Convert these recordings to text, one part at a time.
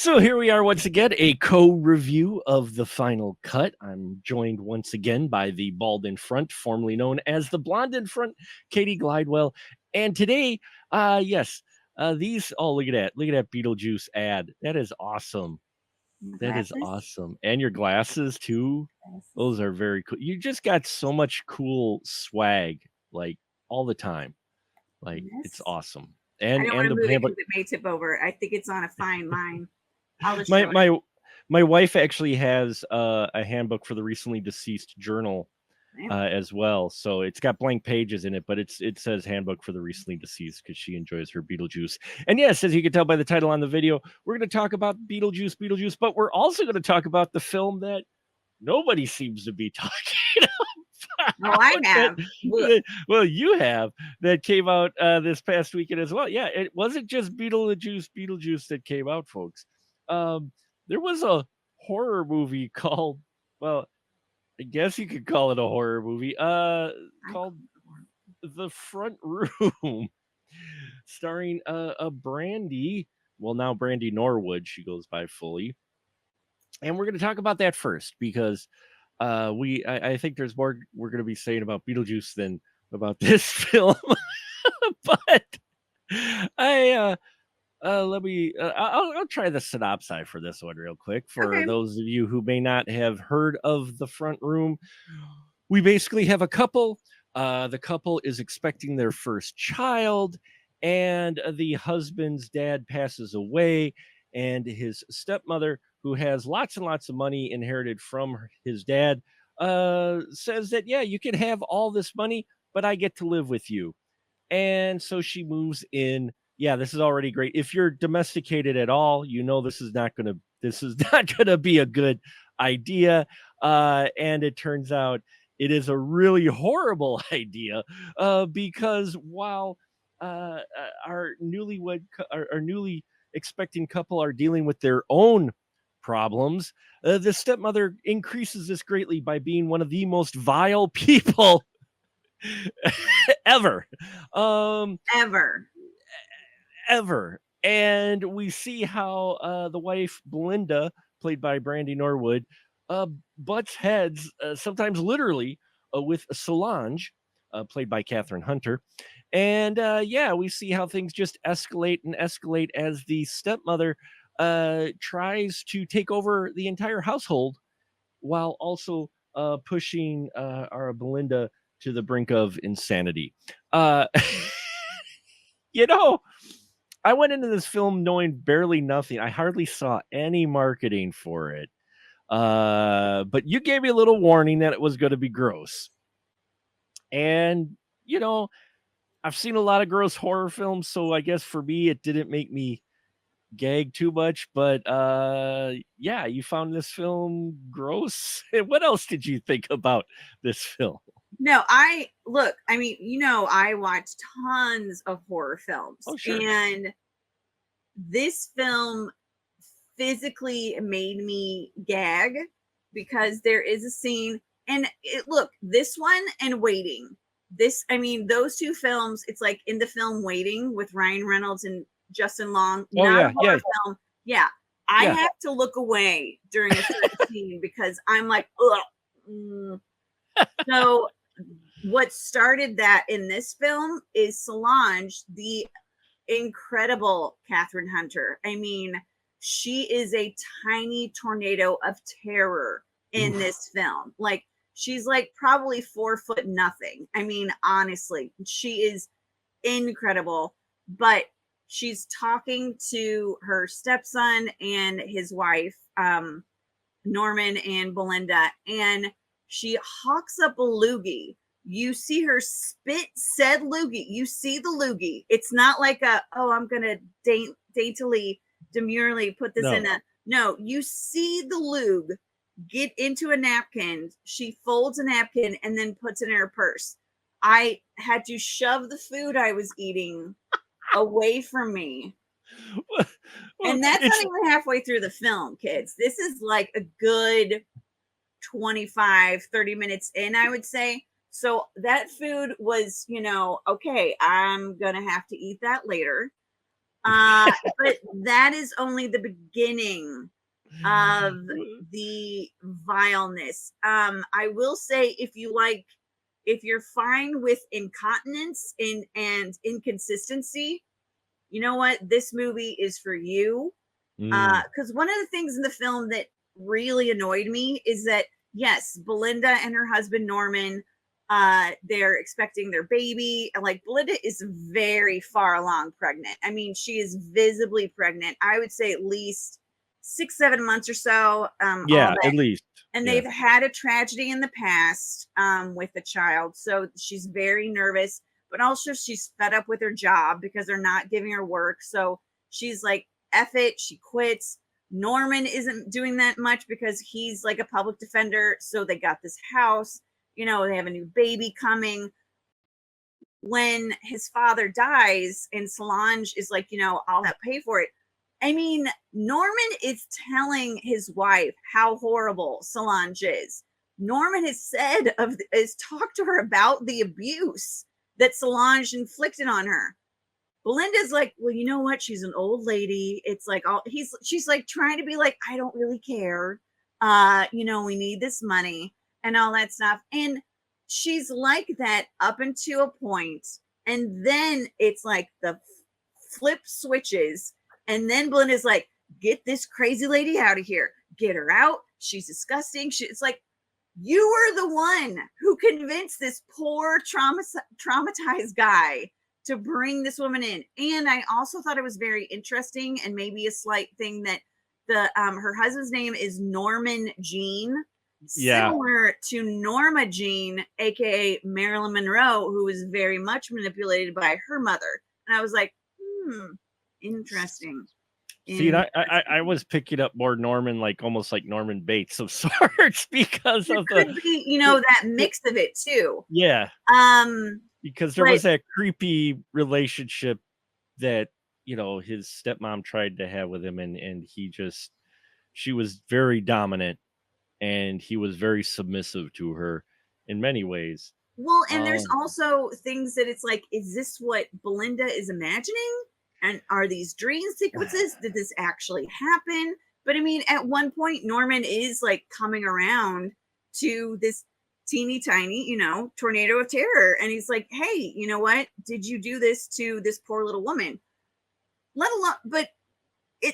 So here we are once again, a co-review of the final cut. I'm joined once again by the bald in front, formerly known as the blonde in front, Katie Glidewell. And today, look at that Beetlejuice ad. That is awesome. That is Glasses? awesome. And your glasses too. Those are very cool. You just got so much cool swag, like all the time. Like it's Yes. awesome. I And don't want to the move it handbook. because it may tip over. I think it's on a fine line. I'll just my show it. my wife actually has a handbook for the recently deceased journal Yeah. as well. So it's got blank pages in it, but it says handbook for the recently deceased because she enjoys her Beetlejuice. And yes, as you can tell by the title on the video, we're going to talk about Beetlejuice, but we're also going to talk about the film that nobody seems to be talking about. Oh, I have. Well, you have, that came out this past weekend as well. Yeah, it wasn't just Beetlejuice that came out, folks. There was a horror movie called, well, I guess you could call it a horror movie, called The Front Room, starring a Brandy. Well, now Brandy Norwood, she goes by fully. And we're going to talk about that first because I think there's more we're going to be saying about Beetlejuice than about this film. But I let me I'll try the synopsis for this one real quick for Okay. those of you who may not have heard of The Front Room. We basically have a couple. The couple is expecting their first child, and the husband's dad passes away, and his stepmother, who has lots and lots of money inherited from his dad, says that, yeah, you can have all this money, but I get to live with you. And so she moves in. Yeah, this is already great. If you're domesticated at all, you know this is not not gonna be a good idea. And it turns out it is a really horrible idea because while our our newly expecting couple are dealing with their own problems, the stepmother increases this greatly by being one of the most vile people ever. Ever. Ever. And we see how the wife, Belinda, played by Brandy Norwood, butts heads, sometimes literally, with Solange, played by Catherine Hunter. And yeah, we see how things just escalate and escalate as the stepmother tries to take over the entire household while also pushing our Belinda to the brink of insanity. Uh, you know, I went into this film knowing barely nothing. I hardly saw any marketing for it. But you gave me a little warning that it was going to be gross. And, you know, I've seen a lot of gross horror films, so I guess for me it didn't make me gag too much, but yeah, you found this film gross. And what else did you think about this film? No, I mean, I watch tons of horror films, Oh, sure. and this film physically made me gag because there is a scene, and this one and Waiting. I mean, those two films, it's like in the film Waiting with Ryan Reynolds and Justin Long, Oh, not yeah, a horror film. Yeah. I yeah. have to look away during a certain scene because I'm like, ugh. So what started that in this film is Solange, the incredible Catherine Hunter. I mean, she is a tiny tornado of terror in this film. Like, she's like probably 4 foot nothing. I mean, honestly, she is incredible. But she's talking to her stepson and his wife, Norman and Belinda, and she hawks up a loogie. You see her spit said loogie. You see the loogie. It's not like I'm gonna daintily, demurely put this in a. No, you see the loogie get into a napkin. She folds a napkin and then puts it in her purse. I had to shove the food I was eating away from me. Well, And that's not even halfway through the film, kids. This is like a good 25-30 minutes in, I would say. So that food was, okay, I'm going to have to eat that later. But that is only the beginning of the vileness. I will say, if you're fine with incontinence and inconsistency, you know what? This movie is for you. Mm, Because one of the things in the film that really annoyed me is that, yes, Belinda and her husband Norman, they're expecting their baby. And like, Belinda is very far along pregnant. I mean, she is visibly pregnant. I would say at least 6, 7 months or so. All yeah, that, at least. and Yeah. they've had a tragedy in the past, with a child, so she's very nervous, but also she's fed up with her job because they're not giving her work, so she's like, F it, she quits. Norman isn't doing that much because he's like a public defender, so they got this house, they have a new baby coming. When his father dies and Solange is like, I'll pay for it. I mean, Norman is telling his wife how horrible Solange is. Norman has talked to her about the abuse that Solange inflicted on her. Belinda's like, well, you know what? She's an old lady. It's like she's like trying to be like, I don't really care. We need this money and all that stuff. And she's like that up until a point, and then it's like the flip switches, and then Belinda's like, get this crazy lady out of here. Get her out. She's disgusting. It's like, you were the one who convinced this poor traumatized guy to bring this woman in. And I also thought it was very interesting, and maybe a slight thing, that the her husband's name is Norman Jean, Yeah. similar to Norma Jean, aka Marilyn Monroe, who was very much manipulated by her mother. And I was like, interesting. See, and I Interesting. was picking up more Norman, like almost like Norman Bates of sorts because There of could be, the, that mix of it too. yeah, Um, because there but was that creepy relationship that his stepmom tried to have with him, and she was very dominant, and he was very submissive to her in many ways. Well, and there's Um, also things that it's like, is this what Belinda is imagining? And are these dream sequences? Did this actually happen? But I mean, at one point, Norman is like coming around to this teeny tiny, tornado of terror. And he's like, hey, you know what? Did you do this to this poor little woman? Let alone, but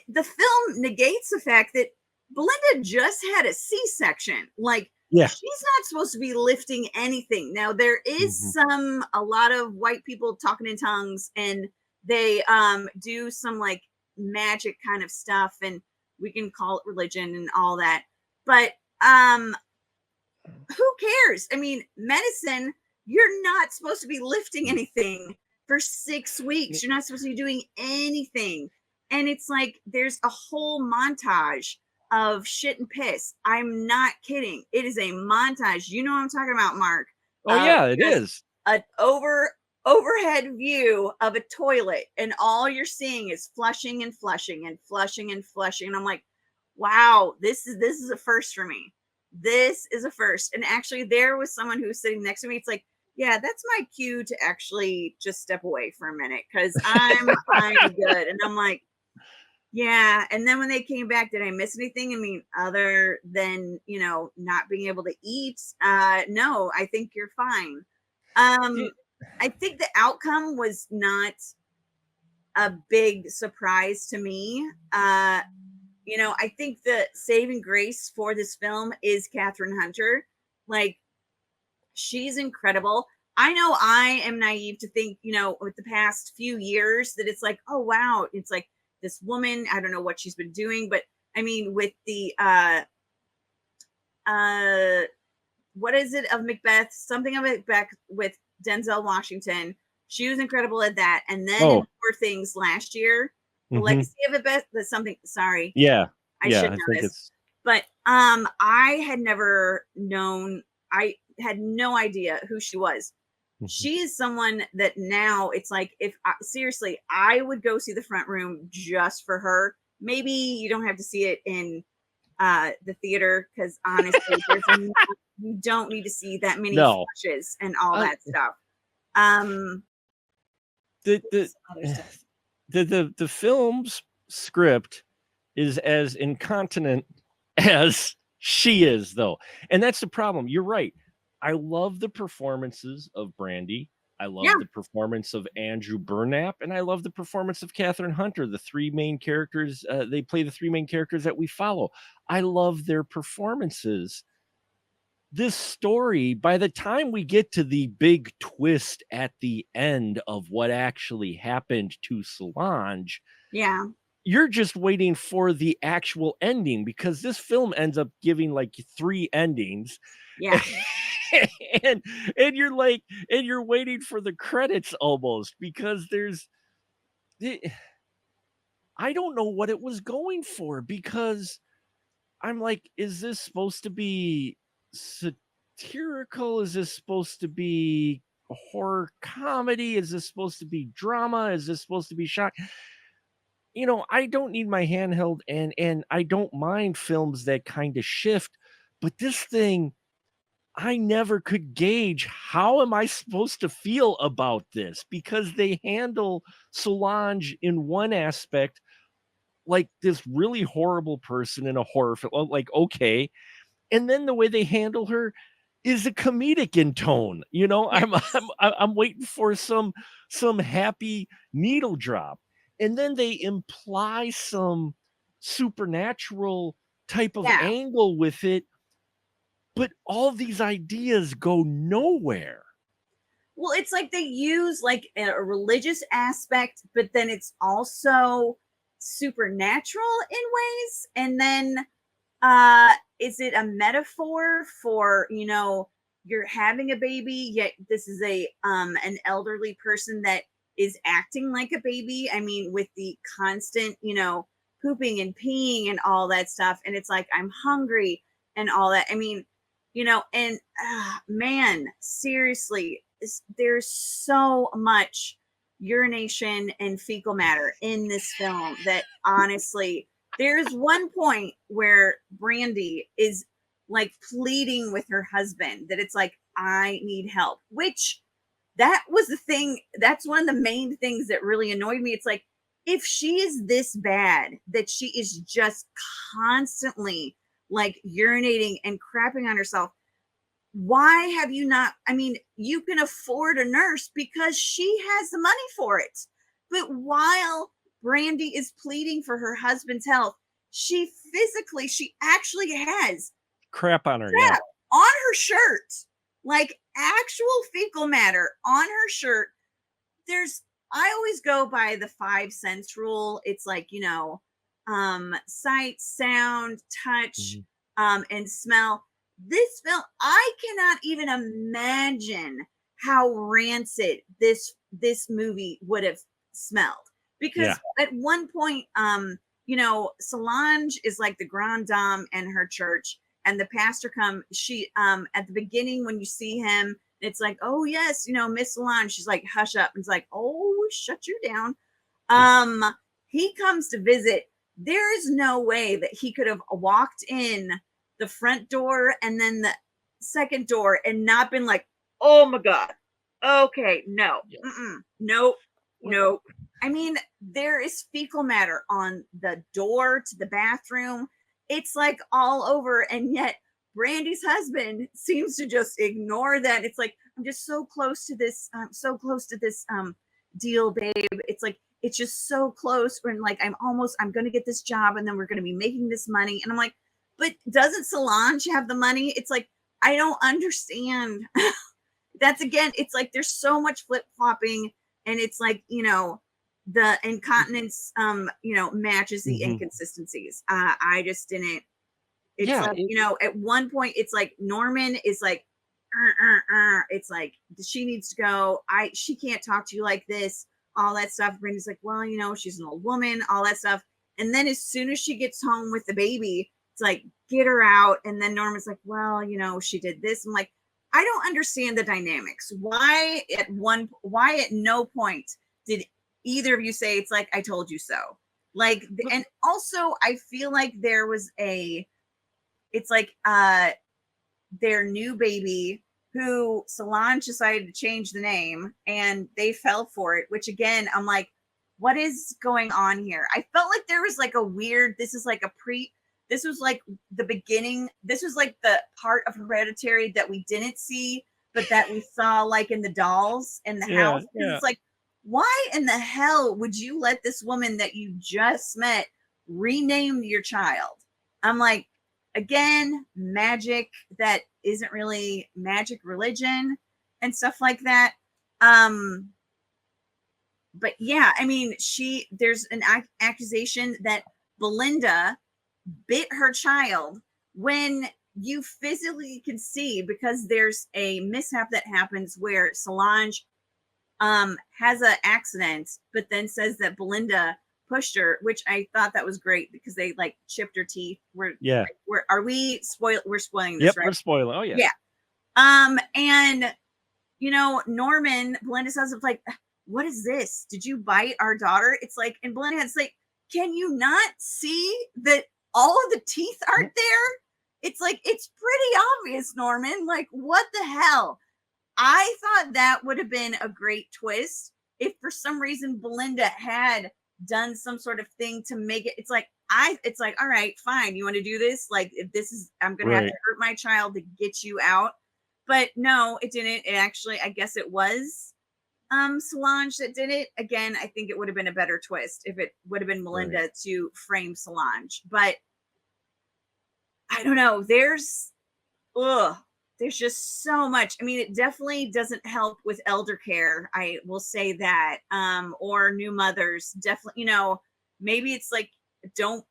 the film negates the fact that Belinda just had a C-section. Like, yeah. she's not supposed to be lifting anything. Now there is Mhm. a lot of white people talking in tongues, and they do some like magic kind of stuff, and we can call it religion and all that. But who cares? I mean, medicine, you're not supposed to be lifting anything for 6 weeks. You're not supposed to be doing anything. And it's like there's a whole montage of shit and piss. I'm not kidding. It is a montage. You know what I'm talking about, Mark? Oh Of yeah, it just is. an overhead view of a toilet, and all you're seeing is flushing and flushing and flushing and flushing. And I'm like, wow, this is a first for me. This is a first. And actually, there was someone who was sitting next to me. It's like, yeah, that's my cue to actually just step away for a minute because I'm kind of good. And I'm like, yeah. And then when they came back, did I miss anything? I mean, other than, not being able to eat? No, I think you're fine. See, I think the outcome was not a big surprise to me. I think the saving grace for this film is Catherine Hunter. Like, she's incredible. I know I am naive to think, with the past few years that it's like, oh wow, it's like this woman, I don't know what she's been doing, but I mean, with the uh what is it of Macbeth? Something of Macbeth with Denzel Washington. She was incredible at that. And then in oh, Poor Things last year, The hmm, Legacy of Macbeth, that's something, sorry, yeah, I yeah. should I know think this. it's But I had never known, I had no idea who she was. mhm. She is someone that now it's like, if seriously, I would go see the front room just for her. Maybe you don't have to see it in the theater because honestly, you don't need to see that many No. flushes and all Uh, that stuff. Um, the what's other the stuff? the film's script is as incontinent as she is, though. And that's the problem. You're right. I love the performances of Brandy. I Yeah, love the performance of Andrew Burnap, and I love the performance of Catherine Hunter. The three main characters, they play the three main characters that we follow. I love their performances. This story, by the time we get to the big twist at the end of what actually happened to Solange, yeah, you're just waiting for the actual ending because this film ends up giving like three endings. yeah. and and you're like and you're waiting for the credits almost because eh, I don't know what it was going for because I'm like, is this supposed to be satirical? Is this supposed to be a horror comedy? Is this supposed to be drama? Is this supposed to be shock? I don't need my handheld and I don't mind films that kind of shift, but this thing I never could gauge how am I supposed to feel about this because they handle Solange in one aspect like this really horrible person in a horror film. Like, okay, and then the way they handle her is a comedic in tone. I'm Yes. I'm waiting for some happy needle drop, and then they imply some supernatural type of Yeah. angle with it, but all these ideas go nowhere. Well, it's like they use like a religious aspect, but then it's also supernatural in ways. And then is it a metaphor for, you're having a baby, yet this is a an elderly person that is acting like a baby? I mean, with the constant, pooping and peeing and all that stuff. And it's like, I'm hungry and all that. I mean, and man, seriously, there's so much urination and fecal matter in this film that honestly, there's one point where Brandy is like pleading with her husband that it's like, I need help, which that was the thing. That's one of the main things that really annoyed me. It's like, if she is this bad that she is just constantly like urinating and crapping on herself, why have you not? I mean, you can afford a nurse because she has the money for it. But while Brandy is pleading for her husband's health, she actually has Crap on her, yeah. crap on her shirt, like actual fecal matter on her shirt. I always go by the 5 sense rule. It's like, sight, sound, touch, Mhm. and smell. This film, I cannot even imagine how rancid this movie would have smelled. Yeah. Because at one point, Solange is like the grand dame in her church, and the pastor she at the beginning when you see him, it's like, oh yes, Miss Solange. She's like, hush up. And it's like, oh, shut you down. Um, he comes to visit. There is no way that he could have walked in the front door and then the second door and not been like, oh my God. Okay, no. Yeah. Nope. Well, Nope. I mean, there is fecal matter on the door to the bathroom. It's like all over. And yet Brandy's husband seems to just ignore that. It's like, I'm just so close to this, deal, babe. It's like, it's just so close. When like, I'm going to get this job and then we're going to be making this money. And I'm like, but doesn't Solange have the money? It's like, I don't understand. That's again, it's like there's so much flip flopping, and it's like, the incontinence, matches the mhm. inconsistencies. I just didn't. It's Yeah, like, at one point, it's like Norman is like, it's like she needs to go. She can't talk to you like this. All that stuff. Brandy's like, well, she's an old woman. All that stuff. And then as soon as she gets home with the baby, it's like, get her out. And then Norman's like, well, she did this. I'm like, I don't understand the dynamics. Why at no point did either of you say it's like, I told you so? Like, but and also I feel like there was it's like their new baby who Solange decided to change the name and they fell for it, which again, I'm like, what is going on here? I felt like there was like a weird, this was like the beginning, this was like the part of Hereditary that we didn't see, but that we saw like in the dolls in the Yeah, house. Because yeah, it's like, why in the hell would you let this woman that you just met rename your child? I'm like, again, magic that isn't really magic religion and stuff like that. Um, but yeah, I mean, there's an accusation that Belinda bit her child when you physically can see, because there's a mishap that happens where Solange has an accident, but then says that Belinda pushed her, which I thought that was great because they like chipped her teeth. yeah. Are we we're spoiling this, Yep, right? we're spoiling. Oh yeah. Yeah. And Norman, Belinda says, it's like, what is this? Did you bite our daughter? It's like, and Belinda has like, can you not see that all of the teeth aren't there? It's like, it's pretty obvious, Norman. Like, what the hell? I thought that would have been a great twist if for some reason Belinda had done some sort of thing to make it. It's like, all right, fine. You want to do this? Like, if this is, I'm going to have to Right. hurt my child to get you out. But no, it didn't. It actually, I guess it was Solange that did it. Again, I think it would have been a better twist if it would have been Right. Melinda to frame Solange. But I don't know. Ugh, there's just so much. I mean, it definitely doesn't help with elder care. I will say that. Or new mothers. Definitely, maybe it's like, don't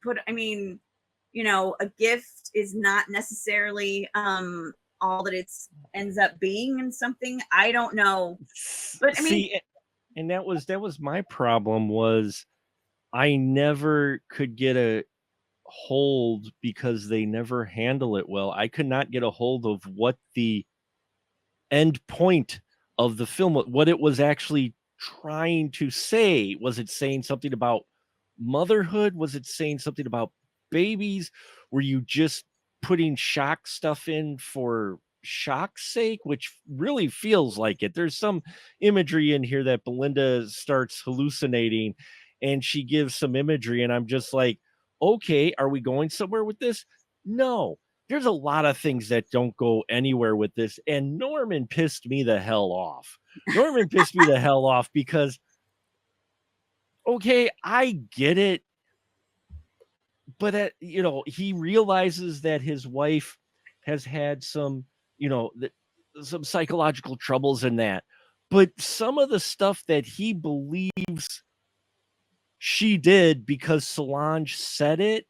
put, I mean, a gift is not necessarily all that it's ends up being in something. I don't know. But I mean, See, and that was my problem was I never could get a hold because they never handle it well. I could not get a hold of what the end point of the film, what it was actually trying to say. Was it saying something about motherhood? Was it saying something about babies? Were you just putting shock stuff in for shock's sake, which really feels like it? There's some imagery in here that Belinda starts hallucinating and she gives some imagery, and I'm just like, okay, are we going somewhere with this? No, there's a lot of things that don't go anywhere with this, and Norman pissed me the hell off. Norman pissed me the hell off because, okay, I get it, but he realizes that his wife has had some, some psychological troubles in that. But some of the stuff that he believes she did because Solange said it,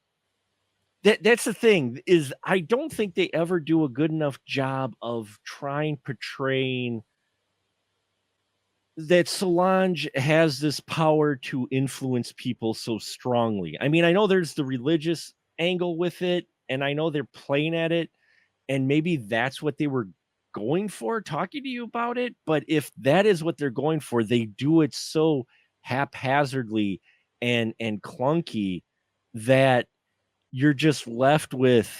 that's the thing, is I don't think they ever do a good enough job of trying portraying that Solange has this power to influence people so strongly. I mean, I know there's the religious angle with it, and I know they're playing at it, and maybe that's what they were going for, talking to you about it. But if that is what they're going for, they do it so haphazardly and clunky that you're just left with,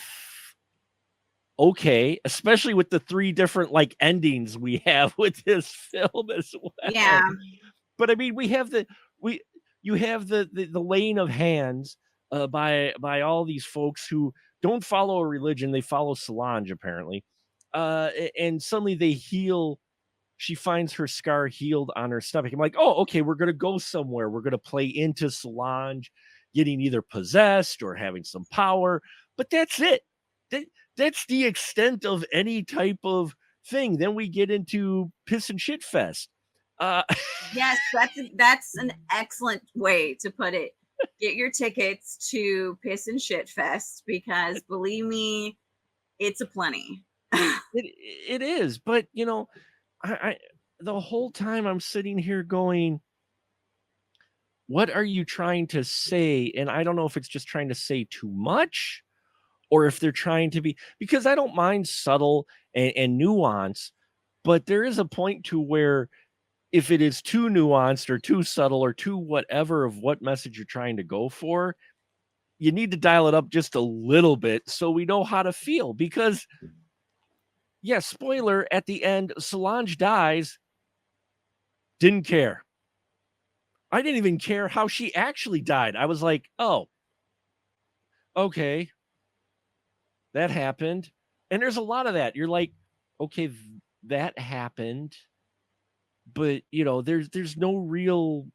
okay, especially with the 3 different, like, endings we have with this film as yeah, well. But, I mean, we you have the laying of hands, by all these folks who don't follow a religion, they follow Solange, apparently, and suddenly they heal. She finds her scar healed on her stomach. I'm like, "Oh, okay, we're gonna go somewhere. We're gonna play into Solange getting either possessed or having some power," but that's it. That that's the extent of any type of thing. Then we get into piss and shit fest. Uh, yes, that's an excellent way to put it. Get your tickets to Piss and Shit Fest because believe me, it's a plenty. it it is, but, I the whole time I'm sitting here going, "What are you trying to say?" And I don't know if it's just trying to say too much, or if they're trying to be, because I don't mind subtle and nuance, but there is a point to where if it is too nuanced or too subtle or too whatever of what message you're trying to go for, you need to dial it up just a little bit so we know how to feel. Because, yeah, spoiler, at the end, Solange dies, didn't care. I didn't even care how she actually died. I was like, "Oh, okay, that happened." And there's a lot of that. You're like, "Okay, that happened." But, there's no real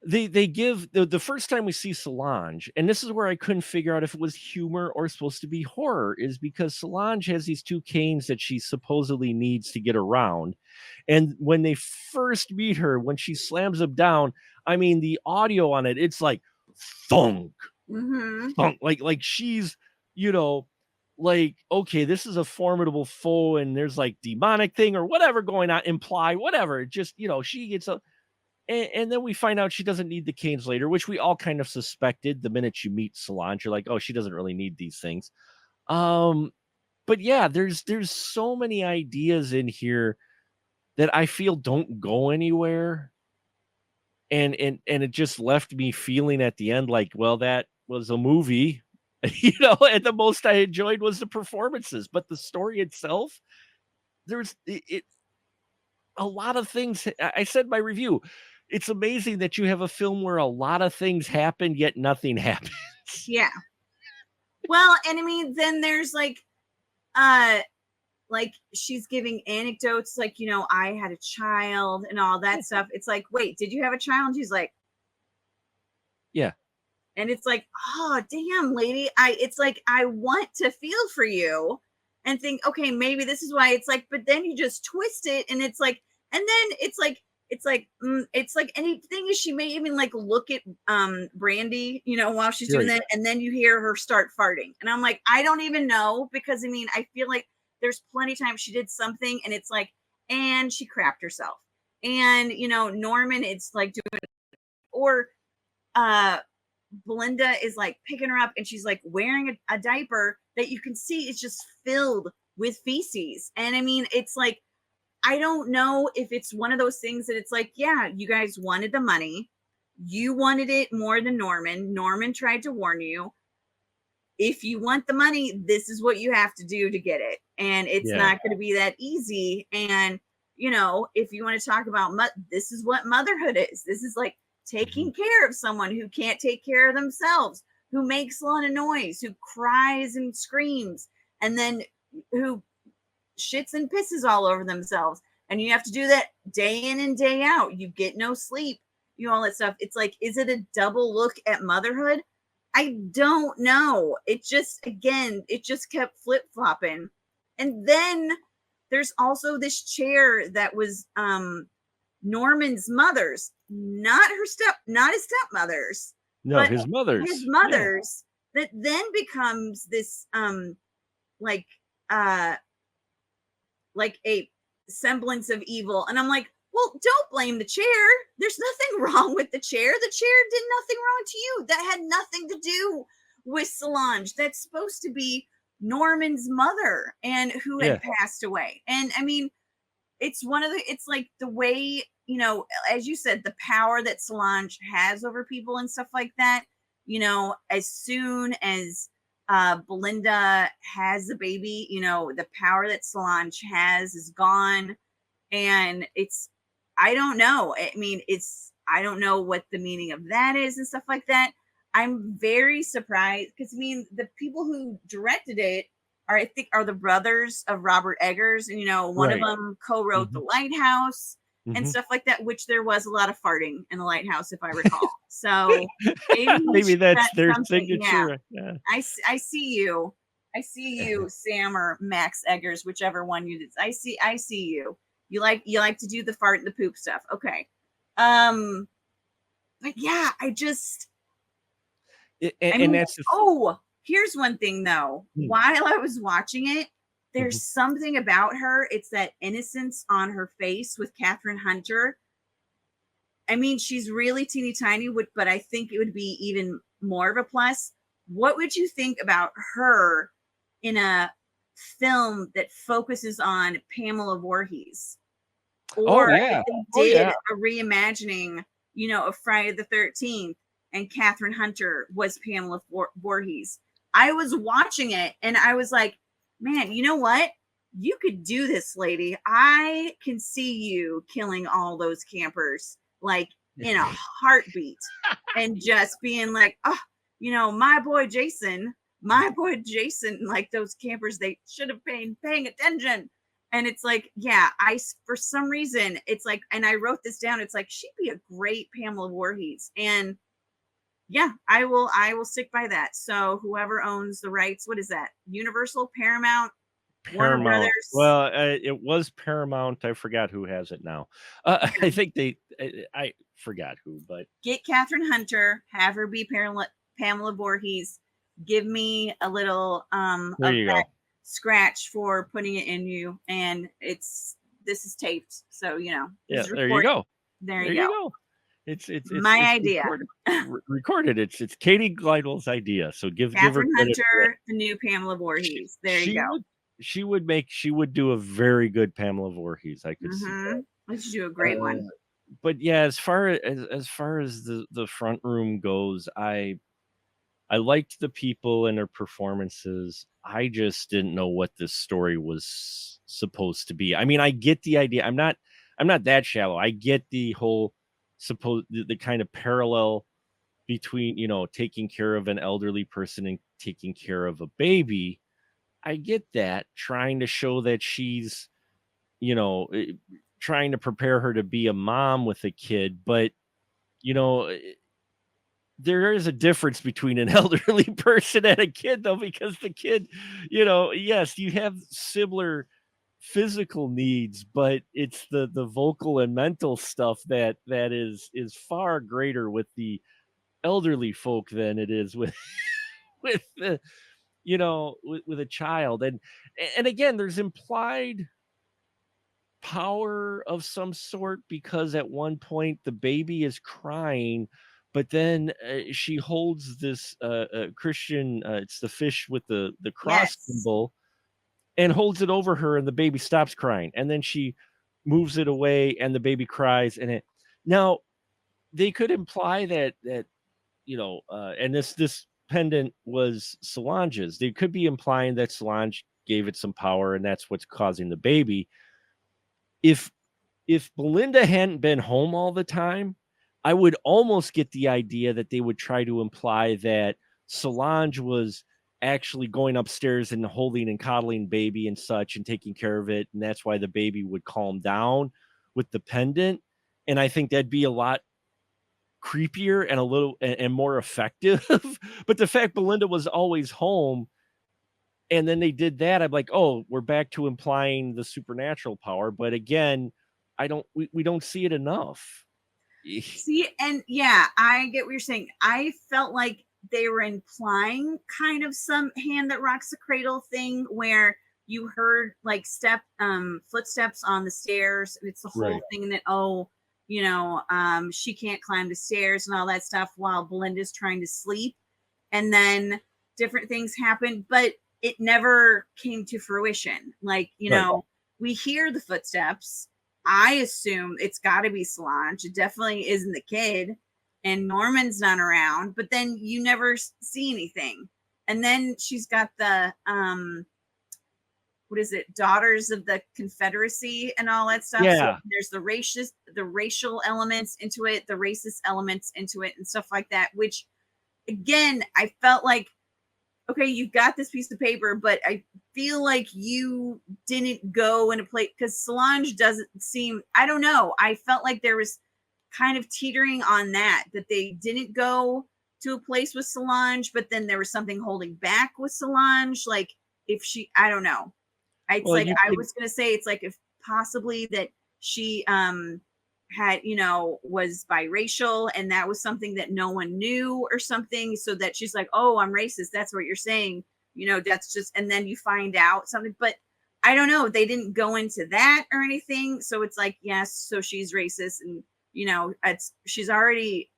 they give the first time we see Solange, and this is where I couldn't figure out if it was humor or supposed to be horror, is because Solange has these 2 canes that she supposedly needs to get around, and when they first meet her, when she slams them down, I mean, the audio on it, it's like thunk, Mm-hmm. thunk, like she's, you know, like, okay, this is a formidable foe, and there's like demonic thing or whatever going on, imply whatever. Just, she gets a and then we find out she doesn't need the canes later, which we all kind of suspected the minute you meet Solange. You're like, oh, she doesn't really need these things. Um, but yeah, there's so many ideas in here that I feel don't go anywhere. And it just left me feeling at the end like, well, that was a movie. And the most I enjoyed was the performances, but the story itself, there's it a lot of things. I said in my review, it's amazing that you have a film where a lot of things happen, yet nothing happens. Yeah. Well, and I mean, then there's uh, like she's giving anecdotes, like, I had a child and all that stuff. It's like, wait, did you have a child? And she's like, Yeah, and it's like, oh, damn, lady. It's like, I want to feel for you and think, okay, maybe this is why. It's like, but then you just twist it and it's like, and then it's like anything is she may even like look at Brandy, while she's doing right. that, and then you hear her start farting. And I'm like, I don't even know, because I mean, I feel like there's plenty of times she did something and it's like, and she crapped herself. And Norman, it's like doing, or uh Belinda is like picking her up and she's like wearing a diaper that you can see is just filled with feces. And I mean, it's like, I don't know if it's one of those things that it's like, yeah, you guys wanted the money. You wanted it more than Norman. Norman tried to warn you. If you want the money, this is what you have to do to get it. And it's Yeah. not going to be that easy. And, if you want to talk about, this is what motherhood is. This is like Mhm. taking care of someone who can't take care of themselves, who makes a lot of noise, who cries and screams, and then who shits and pisses all over themselves. And you have to do that day in and day out. You get no sleep, all that stuff. It's like, is it a double look at motherhood? I don't know. It just, again, it just kept flip flopping. And then there's also this chair that was Norman's mother's, not his stepmother's, No, but his his mother's. Yeah. mother's, that then becomes this like uh like a semblance of evil. And I'm like, well, don't blame the chair. There's nothing wrong with the chair. The chair did nothing wrong to you. That had nothing to do with Solange. That's supposed to be Norman's mother, and who Yeah. had passed away. And I mean, it's like the way, as you said, the power that Solange has over people and stuff like that. As soon as Belinda has the baby, the power that Solange has is gone. And I don't know. I mean, I don't know what the meaning of that is and stuff like that. I'm very surprised, because I mean, the people who directed it I think, are the brothers of Robert Eggers, and one of Right. them co-wrote The Mhm. Lighthouse and Mhm. stuff like that, which there was a lot of farting in The Lighthouse, if I recall. So maybe Maybe she's got that's their something. Yeah, signature. Yeah. I see you. I see you, Sam or Max Eggers, whichever one you did. I see you. You like to do the fart and the poop stuff. Okay. Um, but yeah, I And mean, that's the oh, here's one thing though. mm, While I was watching it, mhm. there's something about her. It's that innocence on her face with Catherine Hunter. I mean, she's really teeny tiny, but I think it would be even more of a plus. What would you think about her in a film that focuses on Pamela Voorhees? Oh, Or if yeah. they Oh, did yeah. a reimagining, of Friday the 13th, and Catherine Hunter was Pamela Voorhees. I was watching it and I was like, man, you know what? You could do this, lady. I can see you killing all those campers like in a heartbeat, and just being like, oh, my boy Jason, like those campers, they should have been paying attention. And it's like, yeah, for some reason, it's like, and I wrote this down. It's like, she'd be a great Pamela Voorhees. And yeah, I will stick by that. So whoever owns the rights, what is that? Universal, Paramount, Warner Paramount. Brothers. Well, it was Paramount. I forgot who has it now. I think I forgot who, but Get Catherine Hunter, have her be Pamela Voorhees. Give me a little there of you that go. scratch for putting it in you. And this is taped. So, this Yeah, is there you recorded. go. There There you go. you go. My It's idea. recorded. It's Katie Gleidel's idea. So give her Catherine credit for that. Hunter, the new Pamela She, Voorhees. There you she go. would she would do a very good Pamela Voorhees. I could see Mm-hmm. that. Let's do a great one. But yeah, as far as the front room goes, I liked the people and their performances. I just didn't know what this story was supposed to be. I mean, I get the idea. I'm not that shallow. I get the whole the kind of parallel between, taking care of an elderly person and taking care of a baby. I get that, trying to show that she's, you know, eh, trying to prepare her to be a mom with a kid, but you know, there is a difference between an elderly person and a kid, though, because the kid, yes, you have similar physical needs, but it's the vocal and mental stuff that is far greater with the elderly folk than it is with with the with a child. And again, there's implied power of some sort because at one point the baby is crying, but then she holds this Christian, it's the fish with the cross Yes. symbol, and holds it over her, and the baby stops crying, and then she moves it away and the baby cries. And it now they could imply that and this pendant was Solange's. They could be implying that Solange gave it some power and that's what's causing the baby. If Belinda hadn't been home all the time, I would almost get the idea that they would try to imply that Solange was actually going upstairs and holding and coddling baby and such and taking care of it, and that's why the baby would calm down with the pendant. And I think that'd be a lot creepier and a little and more effective. But the fact Belinda was always home and then they did that, I'm like, oh, we're back to implying the supernatural power. But again, we don't see it enough. See, and yeah, I get what you're saying. I felt like they were implying kind of some hand that rocks the cradle thing where you heard like footsteps on the stairs. It's the whole Right. thing that, she can't climb the stairs and all that stuff while Belinda's trying to sleep. And then different things happen, but it never came to fruition. Like, Right. we hear the footsteps. I assume it's got to be Solange. It definitely isn't the kid, and Norman's not around. But then you never see anything. And then she's got the what is it? Daughters of the Confederacy and all that stuff. So Yeah. there's the racial elements into it, the racist elements into it, and stuff like that. Which, again, I felt like, okay, you've got this piece of paper, but I feel like you didn't go in a place because Solange doesn't seem, I don't know. I felt like there was kind of teetering on that they didn't go to a place with Solange, but then there was something holding back with Solange. Like if she, I don't know. It's Well, like you I could was gonna say it's like if possibly that she had was biracial and that was something that no one knew or something, so that she's like, oh, I'm racist, that's what you're saying, that's just, and then you find out something. But I don't know, they didn't go into that or anything, so it's like, yes, so she's racist, and she's already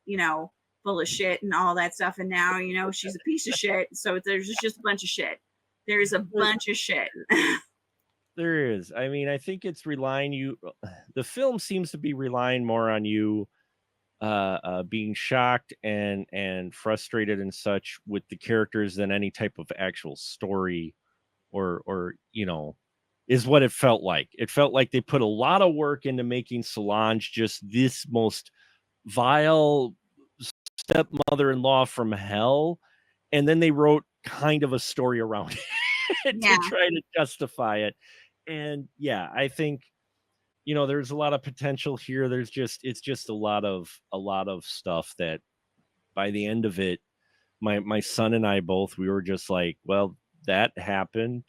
full of shit and all that stuff, and now she's a piece of shit, so there's just a bunch of shit. There's a there bunch of shit. there is. I mean, I think it's relying you the film seems to be relying more on you being shocked and frustrated and such with the characters than any type of actual story or is what it felt like. It felt like they put a lot of work into making Solange just this most vile stepmother-in-law from hell, and then they wrote kind of a story around it to Yeah. try to justify it. And yeah, I think, there's a lot of potential here. It's just a lot of stuff that by the end of it, my son and I both, we were just like, well, that happened.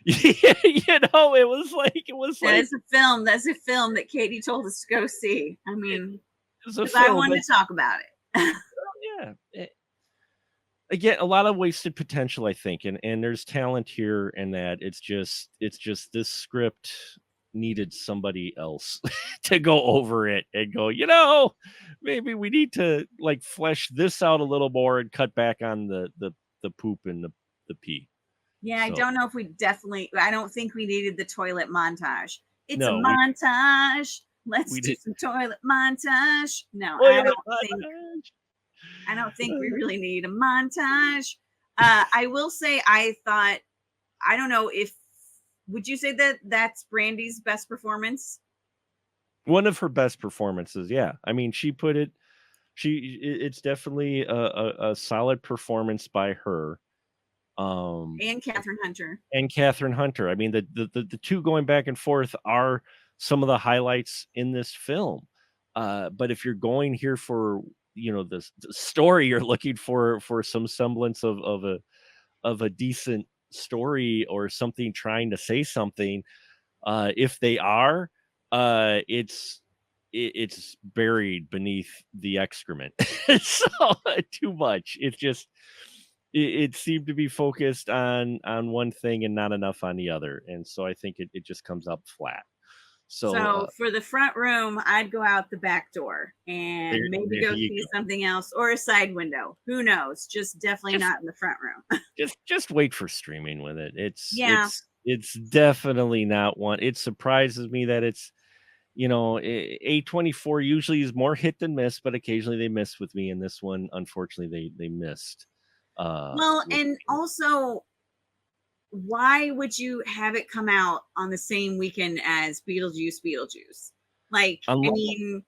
It was like That's a film that Katie told us to go see. I it mean, was a because I film. wanted to talk about it. Yeah. Again, a lot of wasted potential, I think, and there's talent here, and that it's just this script needed somebody else to go over it and go, maybe we need to like flesh this out a little more and cut back on the poop and the pee. Yeah, I So don't know if I don't think we needed the toilet montage. It's a no, we montage. Let's we do did some toilet montage. No, toilet montage. I don't think we really need a montage. I will say I don't know if would you say that that's Brandy's best performance? One of her best performances, yeah. I mean, it's definitely a solid performance by her. Um, And Catherine Hunter. and Catherine Hunter. I mean, the two going back and forth are some of the highlights in this film. But if you're going here for, the story, you're looking for some semblance of a decent story or something trying to say something. If they are, it's buried beneath the excrement. So too much. It's just it seemed to be focused on one thing and not enough on the other, and so I think it just comes up flat. So So for the front room, I'd go out the back door there, and maybe there go you see go. something else or a side window. Who knows? Just definitely Just not in the front room. just wait for streaming with it. It's Yeah. it's it's definitely not one. It surprises me that it's A24 usually is more hit than miss, but occasionally they miss with me. And this one, unfortunately, they missed. Well, With and me. also, why would you have it come out on the same weekend as Beetlejuice? Like, I Unless, mean,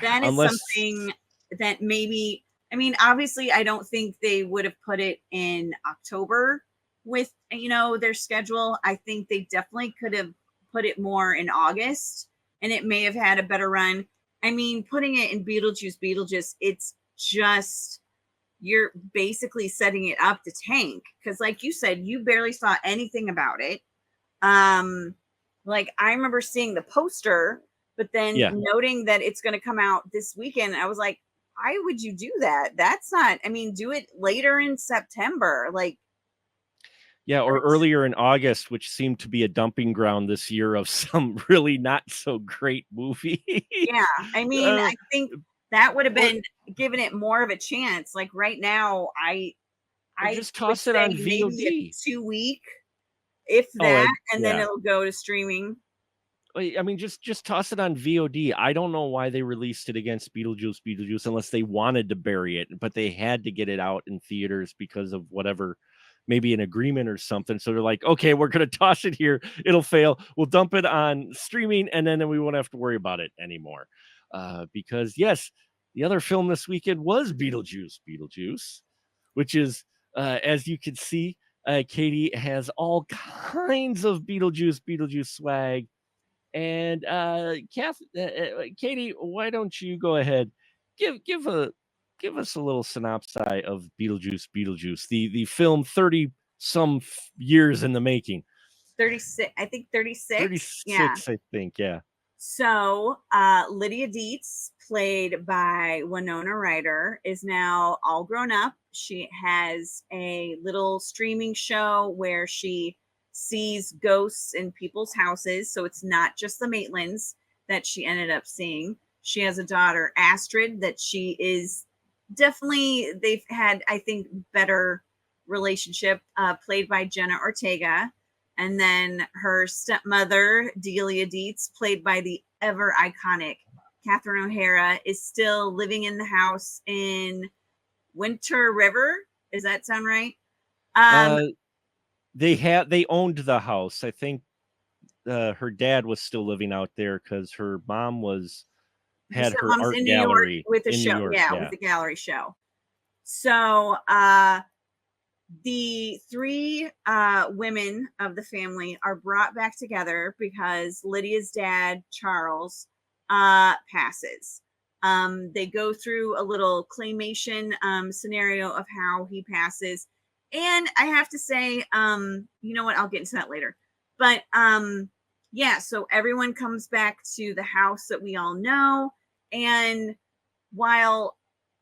that is unless something that maybe, I mean, obviously, I don't think they would have put it in October with, their schedule. I think they definitely could have put it more in August and it may have had a better run. I mean, putting it in Beetlejuice, it's just you're basically setting it up to tank because like you said you barely saw anything about it. um like I remember seeing the poster but then yeah, noting that it's going to come out this weekend. I was like, why would you do that? That's not, I mean, do it later in September. Like yeah, or that's, earlier in August, which seemed to be a dumping ground this year of some really not so great movies. yeah, I mean, uh, I think that would have or been giving it more of a chance. Like right now or I just would toss it say on maybe a VOD. 2 week, if Oh, that, and then yeah. it'll go to streaming. I mean, just toss it on VOD. I don't know why they released it against Beetlejuice unless they wanted to bury it, but they had to get it out in theaters because of whatever, maybe an agreement or something. So they're like, okay, we're gonna toss it here. It'll fail. We'll dump it on streaming, and then we won't have to worry about it anymore. Because yes, the other film this weekend was Beetlejuice, which is, as you can see, Katie has all kinds of Beetlejuice swag. And Katie, why don't you go ahead, give us a little synopsis of Beetlejuice, the film 30 some years in the making. 36, I think 36. Yeah. 36, I think. Yeah. So Lydia Dietz, played by Winona Ryder, is now all grown up. She has a little streaming show where she sees ghosts in people's houses. So it's not just the Maitlands that she ended up seeing. She has a daughter, Astrid, that she is definitely, they've had, I think, better relationship, played by Jenna Ortega. And then her stepmother, Delia Dietz, played by the ever iconic Catherine O'Hara, is still living in the house in Winter River. Does that sound right? Um, Uh, they owned the house. I think her dad was still living out there because her mom was Her had her stepmom's art in New York gallery with a in New show. York, Yeah, with yeah. the gallery show. So the three women of the family are brought back together because Lydia's dad, Charles, passes. They go through a little claymation scenario of how he passes. And I have to say, you know what? I'll get into that later. But yeah, so everyone comes back to the house that we all know. And while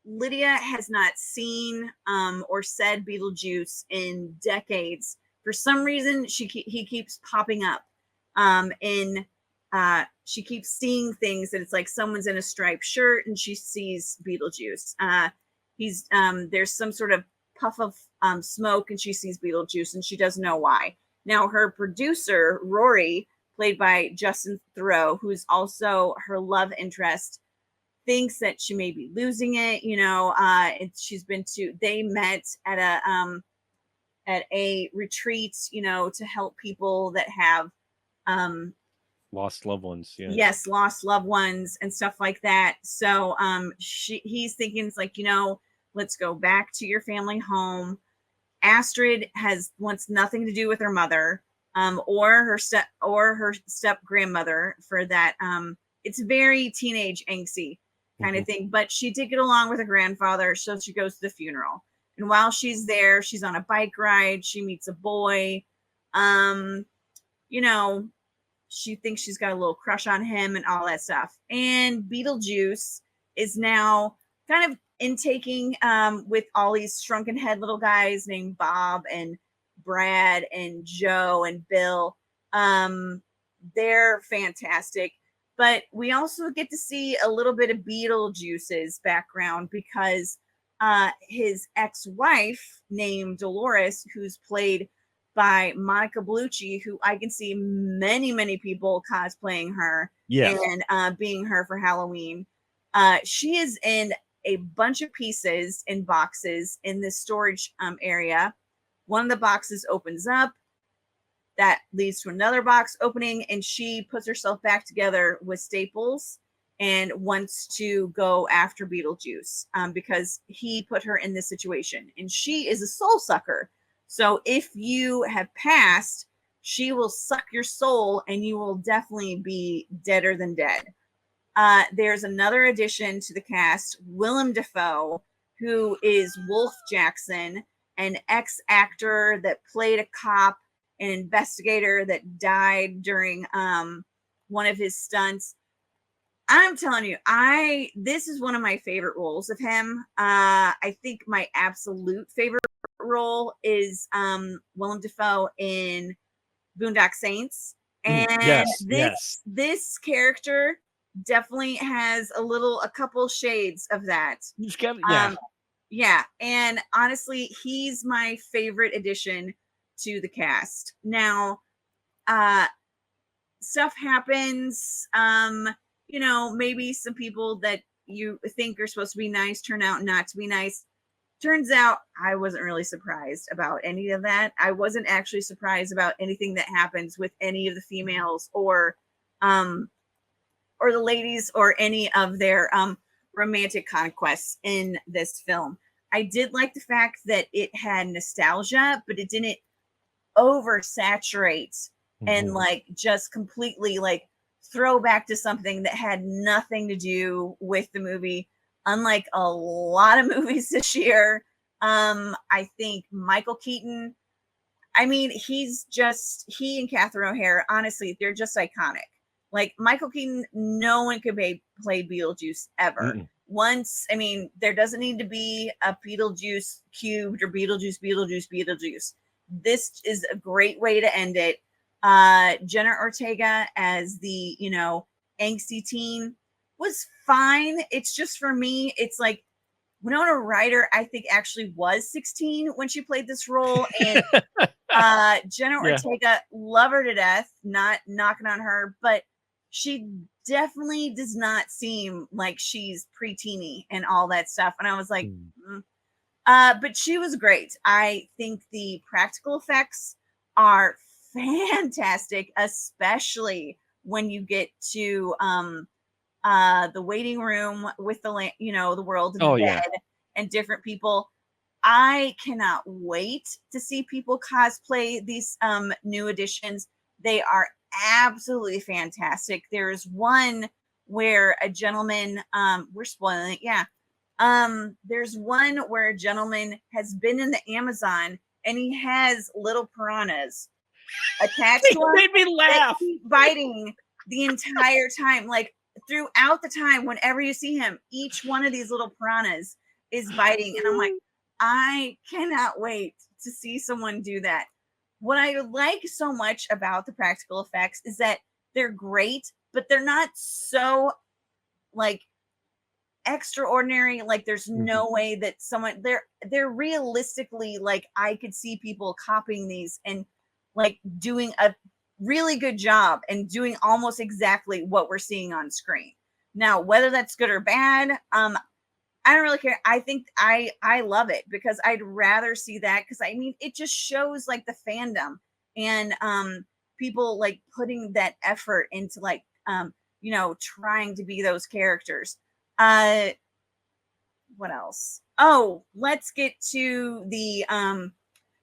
Lydia has not seen or said Beetlejuice in decades, for some reason he keeps popping up. In She keeps seeing things that it's like someone's in a striped shirt and she sees Beetlejuice. He's There's some sort of puff of smoke and she sees Beetlejuice and she doesn't know why. Now her producer Rory, played by Justin Theroux, who's also her love interest, thinks that she may be losing it. They met at a retreat, to help people that have um Lost loved ones, yeah. yes, lost loved ones and stuff like that. So he's thinking it's like, let's go back to your family home. Astrid wants nothing to do with her mother, or her step grandmother for that. It's very teenage angsty kind of thing, but she did get along with her grandfather, so she goes to the funeral. And while she's there, she's on a bike ride. She meets a boy. Um, you know, she thinks she's got a little crush on him and all that stuff. And Beetlejuice is now kind of intaking with all these shrunken head little guys named Bob and Brad and Joe and Bill. They're fantastic. But we also get to see a little bit of Beetlejuice's background because his ex wife, named Dolores, who's played by Monica Bellucci, who I can see many, many people cosplaying her Yes. and being her for Halloween. She is in a bunch of pieces in boxes in this storage area. One of the boxes opens up, that leads to another box opening, and she puts herself back together with staples and wants to go after Beetlejuice because he put her in this situation. And she is a soul sucker. So if you have passed, she will suck your soul and you will definitely be deader than dead. There's another addition to the cast, Willem Dafoe, who is Wolf Jackson, an ex-actor that played a cop, an investigator that died during one of his stunts. I'm telling you, this is one of my favorite roles of him. I think my absolute favorite role is Willem Dafoe in Boondock Saints. And Yes, this yes. this character definitely has a couple shades of that. He's got, yeah. Yeah, and honestly, he's my favorite addition to the cast. Now, stuff happens. Maybe some people that you think are supposed to be nice turn out not to be nice. Turns out I wasn't really surprised about any of that. I wasn't actually surprised about anything that happens with any of the females or the ladies or any of their romantic conquests in this film. I did like the fact that it had nostalgia, but it didn't oversaturate and like just completely like throw back to something that had nothing to do with the movie. Unlike a lot of movies this year, I think Michael Keaton, I mean, he and Catherine O'Hara, honestly, they're just iconic. Like Michael Keaton, no one could play Beetlejuice ever. Once, I mean, there doesn't need to be a Beetlejuice cubed or Beetlejuice. This is a great way to end it. Jenna Ortega as the, angsty teen was fine. It's just for me, it's like Winona Ryder, I think, actually was 16 when she played this role. And Jenna Yeah. Ortega, love her to death, not knocking on her, but she definitely does not seem like she's preteeny and all that stuff. And I was like, but she was great. I think the practical effects are fantastic, especially when you get to the waiting room with the world and the Oh, yeah. bed and different people. I cannot wait to see people cosplay these new editions. They are absolutely fantastic. There's one where a gentleman, we're spoiling it, yeah. There's one where a gentleman has been in the Amazon and he has little piranhas attached They to him made me that laugh. keep biting the entire time. Like throughout the time, whenever you see him, each one of these little piranhas is biting. And I'm like, I cannot wait to see someone do that. What I like so much about the practical effects is that they're great, but they're not so like extraordinary. Like there's Mhm. no way that someone they're realistically like I could see people copying these and like doing a really good job and doing almost exactly what we're seeing on screen. Now, whether that's good or bad, I don't really care. I think I love it because I'd rather see that because I mean it just shows like the fandom and people like putting that effort into like trying to be those characters. Uh what else? Oh, let's get to the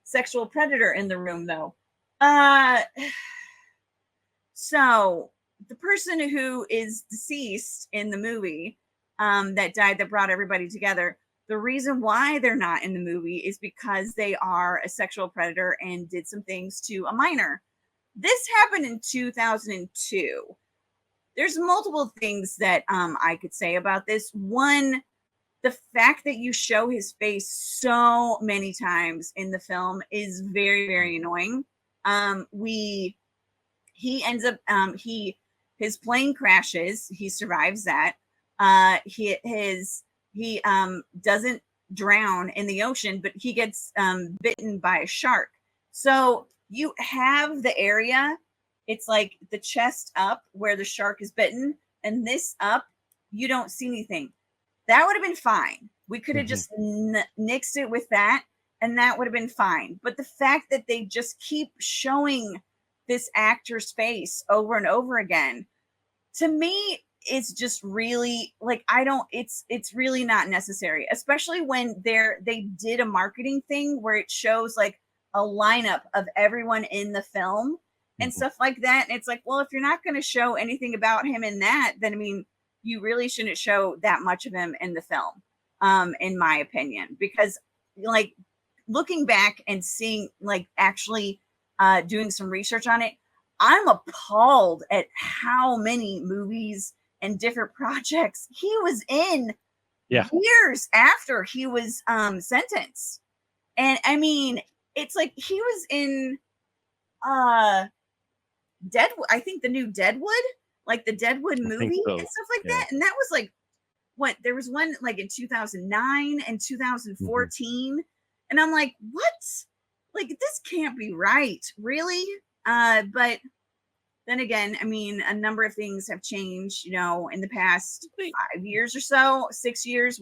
sexual predator in the room though. Uh so the person who is deceased in the movie that died that brought everybody together, the reason why they're not in the movie is because they are a sexual predator and did some things to a minor. This happened in 2002. There's multiple things that I could say about this. One, the fact that you show his face so many times in the film is very, very annoying. We he ends up his plane crashes. He survives that. He doesn't drown in the ocean, but he gets bitten by a shark. So you have the area. It's like the chest up where the shark is bitten, and this up, you don't see anything. That would have been fine. We could have Mhm. just nixed it with that, and that would have been fine. But the fact that they just keep showing this actor's face over and over again, to me, it's just really like I don't. It's really not necessary, especially when they did a marketing thing where it shows like a lineup of everyone in the film and Mhm. stuff like that. And it's like, well, if you're not going to show anything about him in that, then I mean, you really shouldn't show that much of him in the film, in my opinion, because like looking back and seeing like actually doing some research on it, I'm appalled at how many movies and different projects he was in Yeah. years after he was sentenced. And I mean, it's like he was in uh Deadwood, I think the new Deadwood, like the Deadwood I think movie and so. stuff like Yeah. that. And that was like what there was one like in 2009 and Mhm. 2014. And I'm like, what? Like this can't be right, really? But then again, I mean, a number of things have changed, in the past Wait. 5 years or so, 6 years,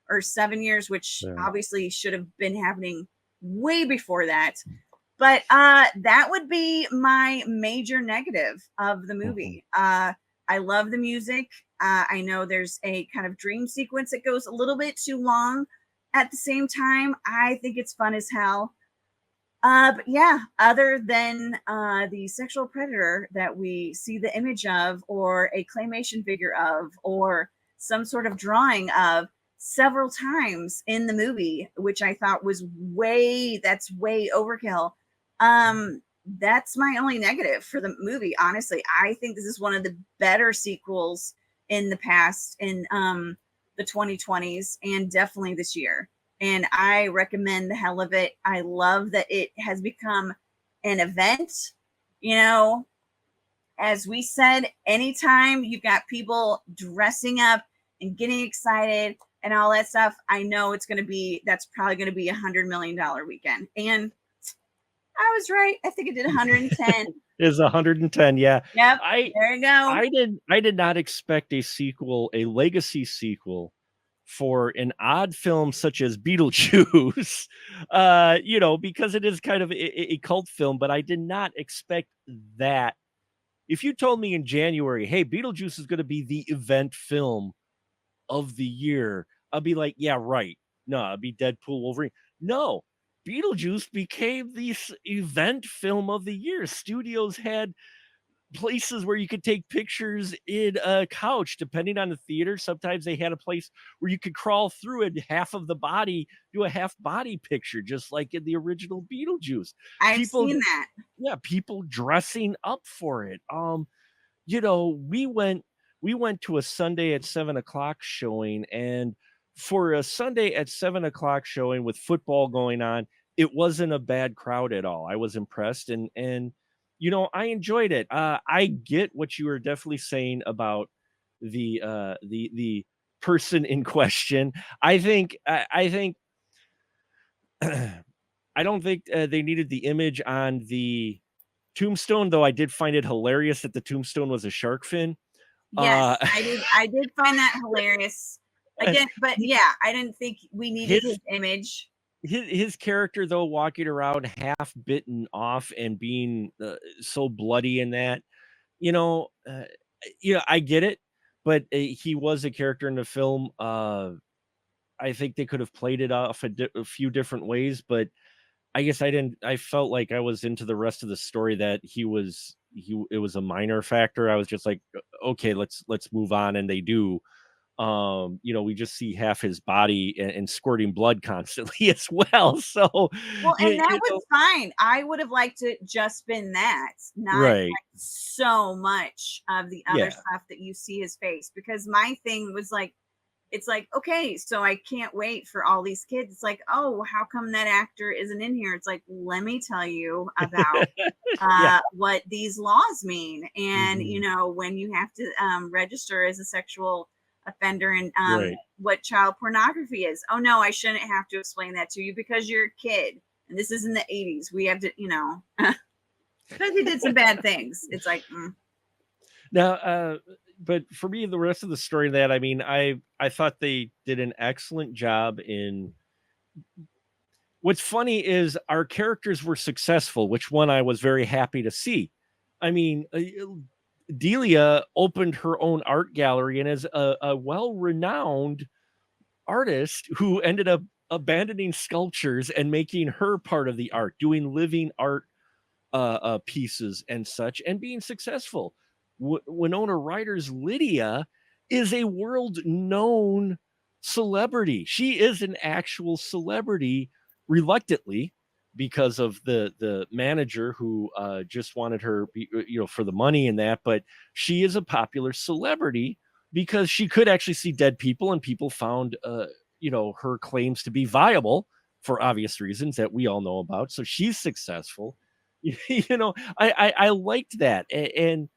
or 7 years, which Yeah. obviously should have been happening way before that. But that would be my major negative of the Mhm. movie. I love the music. I know there's a kind of dream sequence that goes a little bit too long. At the same time, I think it's fun as hell. But yeah, other than the sexual predator that we see the image of, or a claymation figure of, or some sort of drawing of several times in the movie, which I thought was that's way overkill. That's my only negative for the movie. Honestly, I think this is one of the better sequels in the past in the 2020s and definitely this year, and I recommend the hell of it. I love that it has become an event. You know, as we said, anytime you've got people dressing up and getting excited and all that stuff, I know that's probably going to be $100 million weekend. And I was right. I think it did 110. Is 110, yeah. Yep. I There you go. I did not expect a sequel, a legacy sequel for an odd film such as Beetlejuice, because it is kind of a cult film, but I did not expect that if you told me in January, "Hey, Beetlejuice is gonna be the event film of the year," I'll be like, "Yeah, right." No, it'd be Deadpool, Wolverine. No, Beetlejuice became the event film of the year. Studios had places where you could take pictures in a couch, depending on the theater. Sometimes they had a place where you could crawl through and half of the body do a half body picture, just like in the original Beetlejuice. I've People, seen that. yeah, people dressing up for it. You know, we went to a Sunday at 7 o'clock showing, and for a Sunday at 7 o'clock showing with football going on, it wasn't a bad crowd at all. I was impressed, and you know, I enjoyed it. I get what you were definitely saying about the person in question. I think I don't think they needed the image on the tombstone, though I did find it hilarious that the tombstone was a shark fin. Uh, Yes, I did find that hilarious. Again, but yeah, I didn't think we needed his his image. his character though, walking around half bitten off and being so bloody in that, you know, I get it, but he was a character in the film. I think they could have played it off a few different ways, but I guess I didn't. I felt like I was into the rest of the story that he it was a minor factor. I was just like, okay, let's move on," and they do. We just see half his body and squirting blood constantly as well. So, Well, and that you was know, fine. I would have liked to just been that, not right? like so much of the other Yeah. stuff that you see his face. Because my thing was like, it's like, okay, so I can't wait for all these kids. It's like, oh, how come that actor isn't in here? It's like, let me tell you about Yeah. what these laws mean. And, Mhm. when you have to register as a sexual offender and Right. what child pornography is. Oh, no, I shouldn't have to explain that to you because you're a kid. And this is in the 80s. We have to, because he did some bad things. It's like, Now, but for me, the rest of the story, that I mean, I thought they did an excellent job in. What's funny is our characters were successful, which one I was very happy to see. I mean, Delia opened her own art gallery and is a well-renowned artist who ended up abandoning sculptures and making her part of the art, doing living art pieces and such, and being successful. Winona Ryder's Lydia is a world known celebrity. She is an actual celebrity, reluctantly, because of the manager who just wanted her, for the money and that. But she is a popular celebrity because she could actually see dead people, and people found, her claims to be viable for obvious reasons that we all know about. So she's successful. I liked that. And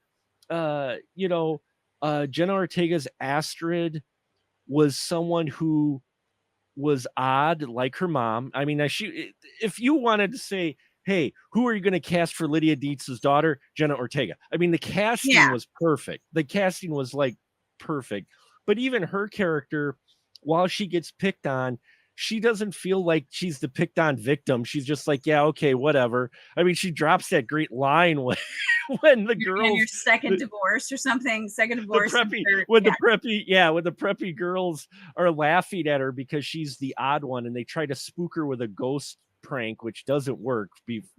Jenna Ortega's Astrid was someone who was odd, like her mom. I mean, if you wanted to say, "Hey, who are you going to cast for Lydia Dietz's daughter?" Jenna Ortega. I mean, the casting yeah. was perfect. The casting was like perfect. But even her character, while she gets picked on, she doesn't feel like she's the picked on victim. She's just like, yeah, okay, whatever. I mean, she drops that great line when when the You're in your girls second the, divorce or something, second the divorce. And preppy third, when yeah. the preppy girls are laughing at her because she's the odd one, and they try to spook her with a ghost prank, which doesn't work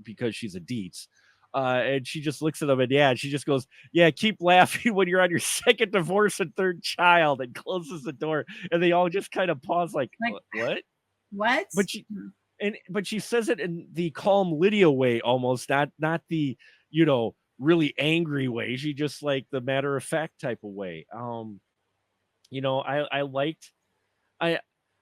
because she's a Dietz. And she just looks at them, and yeah, she just goes, "Yeah, keep laughing when you're on your second divorce and third child," and closes the door. And they all just kind of pause, like, Like, What?" what? But she says it in the calm Lydia way, almost, not the really angry way. She just like the matter of fact type of way. I liked I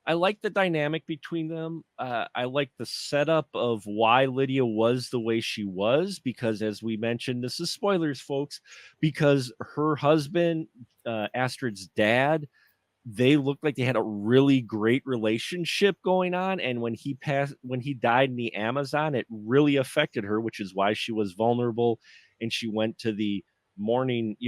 I liked the dynamic between them. I liked the setup of why Lydia was the way she was, because as we mentioned, this is spoilers, folks, because her husband, Astrid's dad, they looked like they had a really great relationship going on, and when he died in the Amazon, it really affected her, which is why she was vulnerable, and she went to the morning,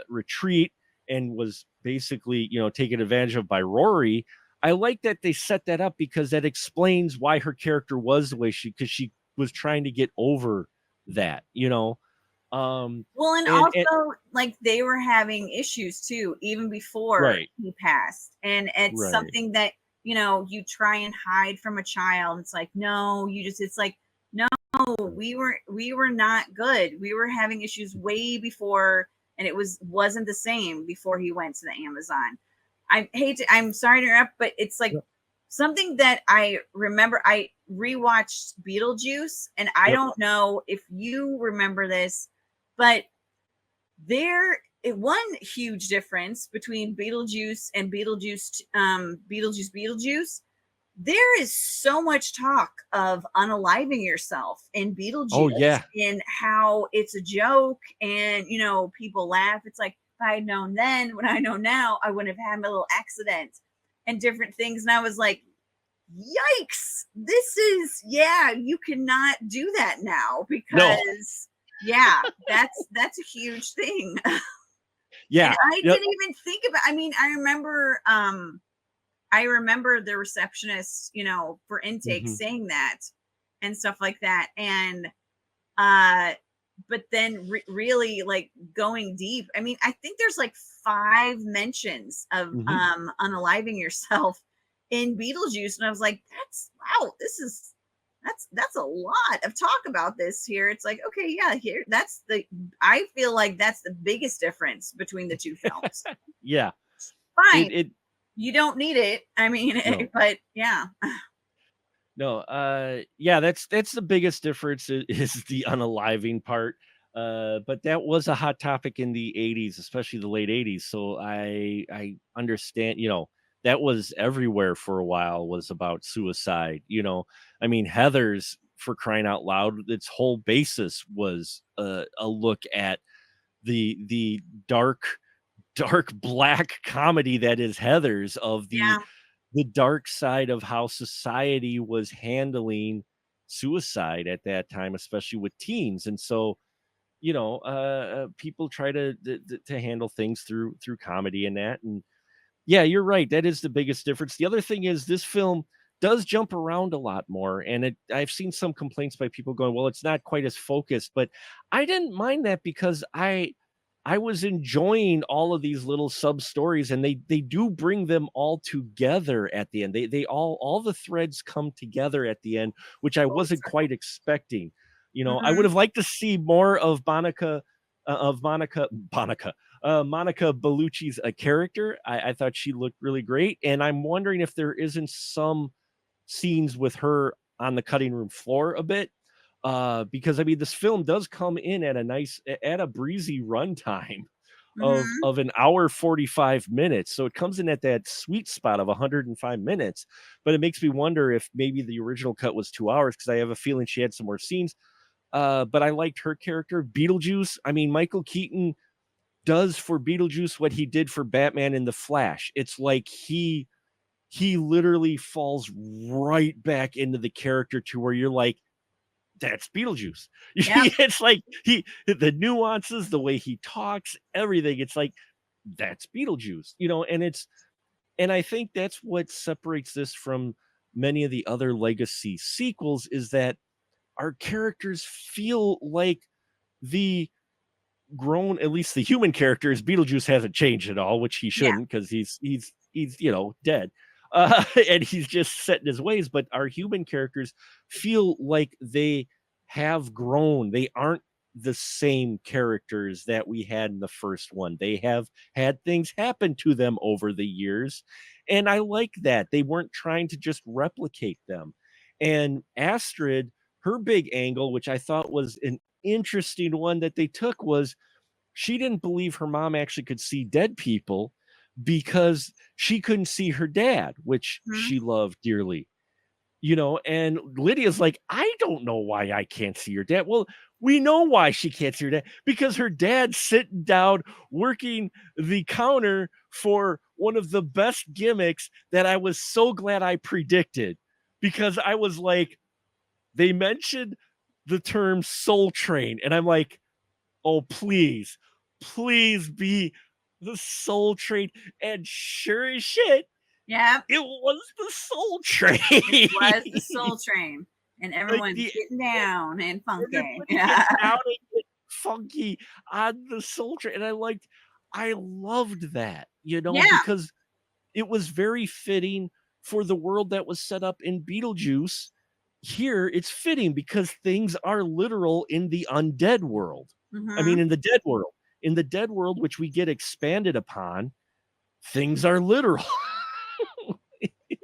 retreat, and was basically, taken advantage of by Rory. I like that they set that up because that explains why her character was the way because she was trying to get over that. Well, and And also, like, they were having issues too, even before right, he passed. And it's right, something that, you try and hide from a child. It's like, no, it's like, no, we were not good. We were having issues way before, and wasn't the same before he went to the Amazon. I'm sorry to interrupt, but it's like yep, something that I remember. I rewatched Beetlejuice, and I yep. don't know if you remember this, but one huge difference between Beetlejuice and Beetlejuice. There is so much talk of unaliving yourself in Oh, Beetlejuice yeah. and how it's a joke, and people laugh. It's like, if I had known then what I know now, I wouldn't have had my little accident and different things. And I was like, yikes, this is, yeah, you cannot do that now, No. because yeah, that's a huge thing. And Yeah. I Yep. didn't even think about, I mean, I remember the receptionist, for intake Mhm. saying that and stuff like that. And uh but then really, like, going deep. I mean, I think there's like 5 mentions of Mhm. unaliving yourself in Beetlejuice, and I was like, that's, wow, that's a lot of talk about this here. It's like, okay, yeah, here, I feel like that's the biggest difference between the two films. Yeah. Fine, It you don't need it. I mean, no. but yeah. No, yeah, that's the biggest difference is the unaliving part. But that was a hot topic in the 80s, especially the late 80s. So I understand, that was everywhere for a while was about suicide. I mean, Heather's for crying out loud, its whole basis was a look at the dark black comedy that is Heather's of the Yeah, the dark side of how society was handling suicide at that time, especially with teens. And so, people try to handle things through comedy and that. And yeah, you're right. That is the biggest difference. The other thing is this film does jump around a lot more, and I've seen some complaints by people going, "Well, it's not quite as focused," but I didn't mind that because I was enjoying all of these little sub stories, and they do bring them all together at the end. They all the threads come together at the end, which I full wasn't quite circle. expecting. I would Hmm. have liked to see more of Monica Bellucci's a character. I thought she looked really great, and I'm wondering if there isn't some scenes with her on the cutting room floor a bit, because I mean this film does come in at a breezy runtime Hmm. of an hour 45 minutes. So it comes in at that sweet spot of 105 minutes. But it makes me wonder if maybe the original cut was 2 hours because I have a feeling she had some more scenes. But I liked her character. Beetlejuice. I mean, Michael Keaton does for Beetlejuice what he did for Batman in The Flash. It's like he literally falls right back into the character to where you're like, that's Beetlejuice. Yep. It's like the nuances, the way he talks, everything. It's like that's Beetlejuice, and I think that's what separates this from many of the other legacy sequels is that our characters feel like the grown, at least the human characters. Beetlejuice hasn't changed at all, which he Yeah. shouldn't because he's dead. And he's just set in his ways. But our human characters feel like they have grown. They aren't the same characters that we had in the first one. They have had things happen to them over the years. And I like that. They weren't trying to just replicate them. And Astrid, her big angle, which I thought was an interesting one that they took, was she didn't believe her mom actually could see dead people because she couldn't see her dad, which Mhm. she loved dearly. And Lydia's like, I don't know why I can't see your dad. Well, we know why she can't see her dad because her dad's sitting down working the counter for one of the best gimmicks that I was so glad I predicted because I was like, they mentioned the term soul train, and I'm like, oh, please, please be the Soul Train. And sure as shit, Yep. it was the Soul It was the Train. Soul Train, and Like everyone's the getting down and funky. everybody Yeah. getting down and getting funky on the Soul Train, and I loved that, Yeah. because it was very fitting for the world that was set up in Beetlejuice. Here, it's fitting because things are literal in the undead world. I mean, Mhm. in the dead world. In the dead world, which we get expanded upon, things are literal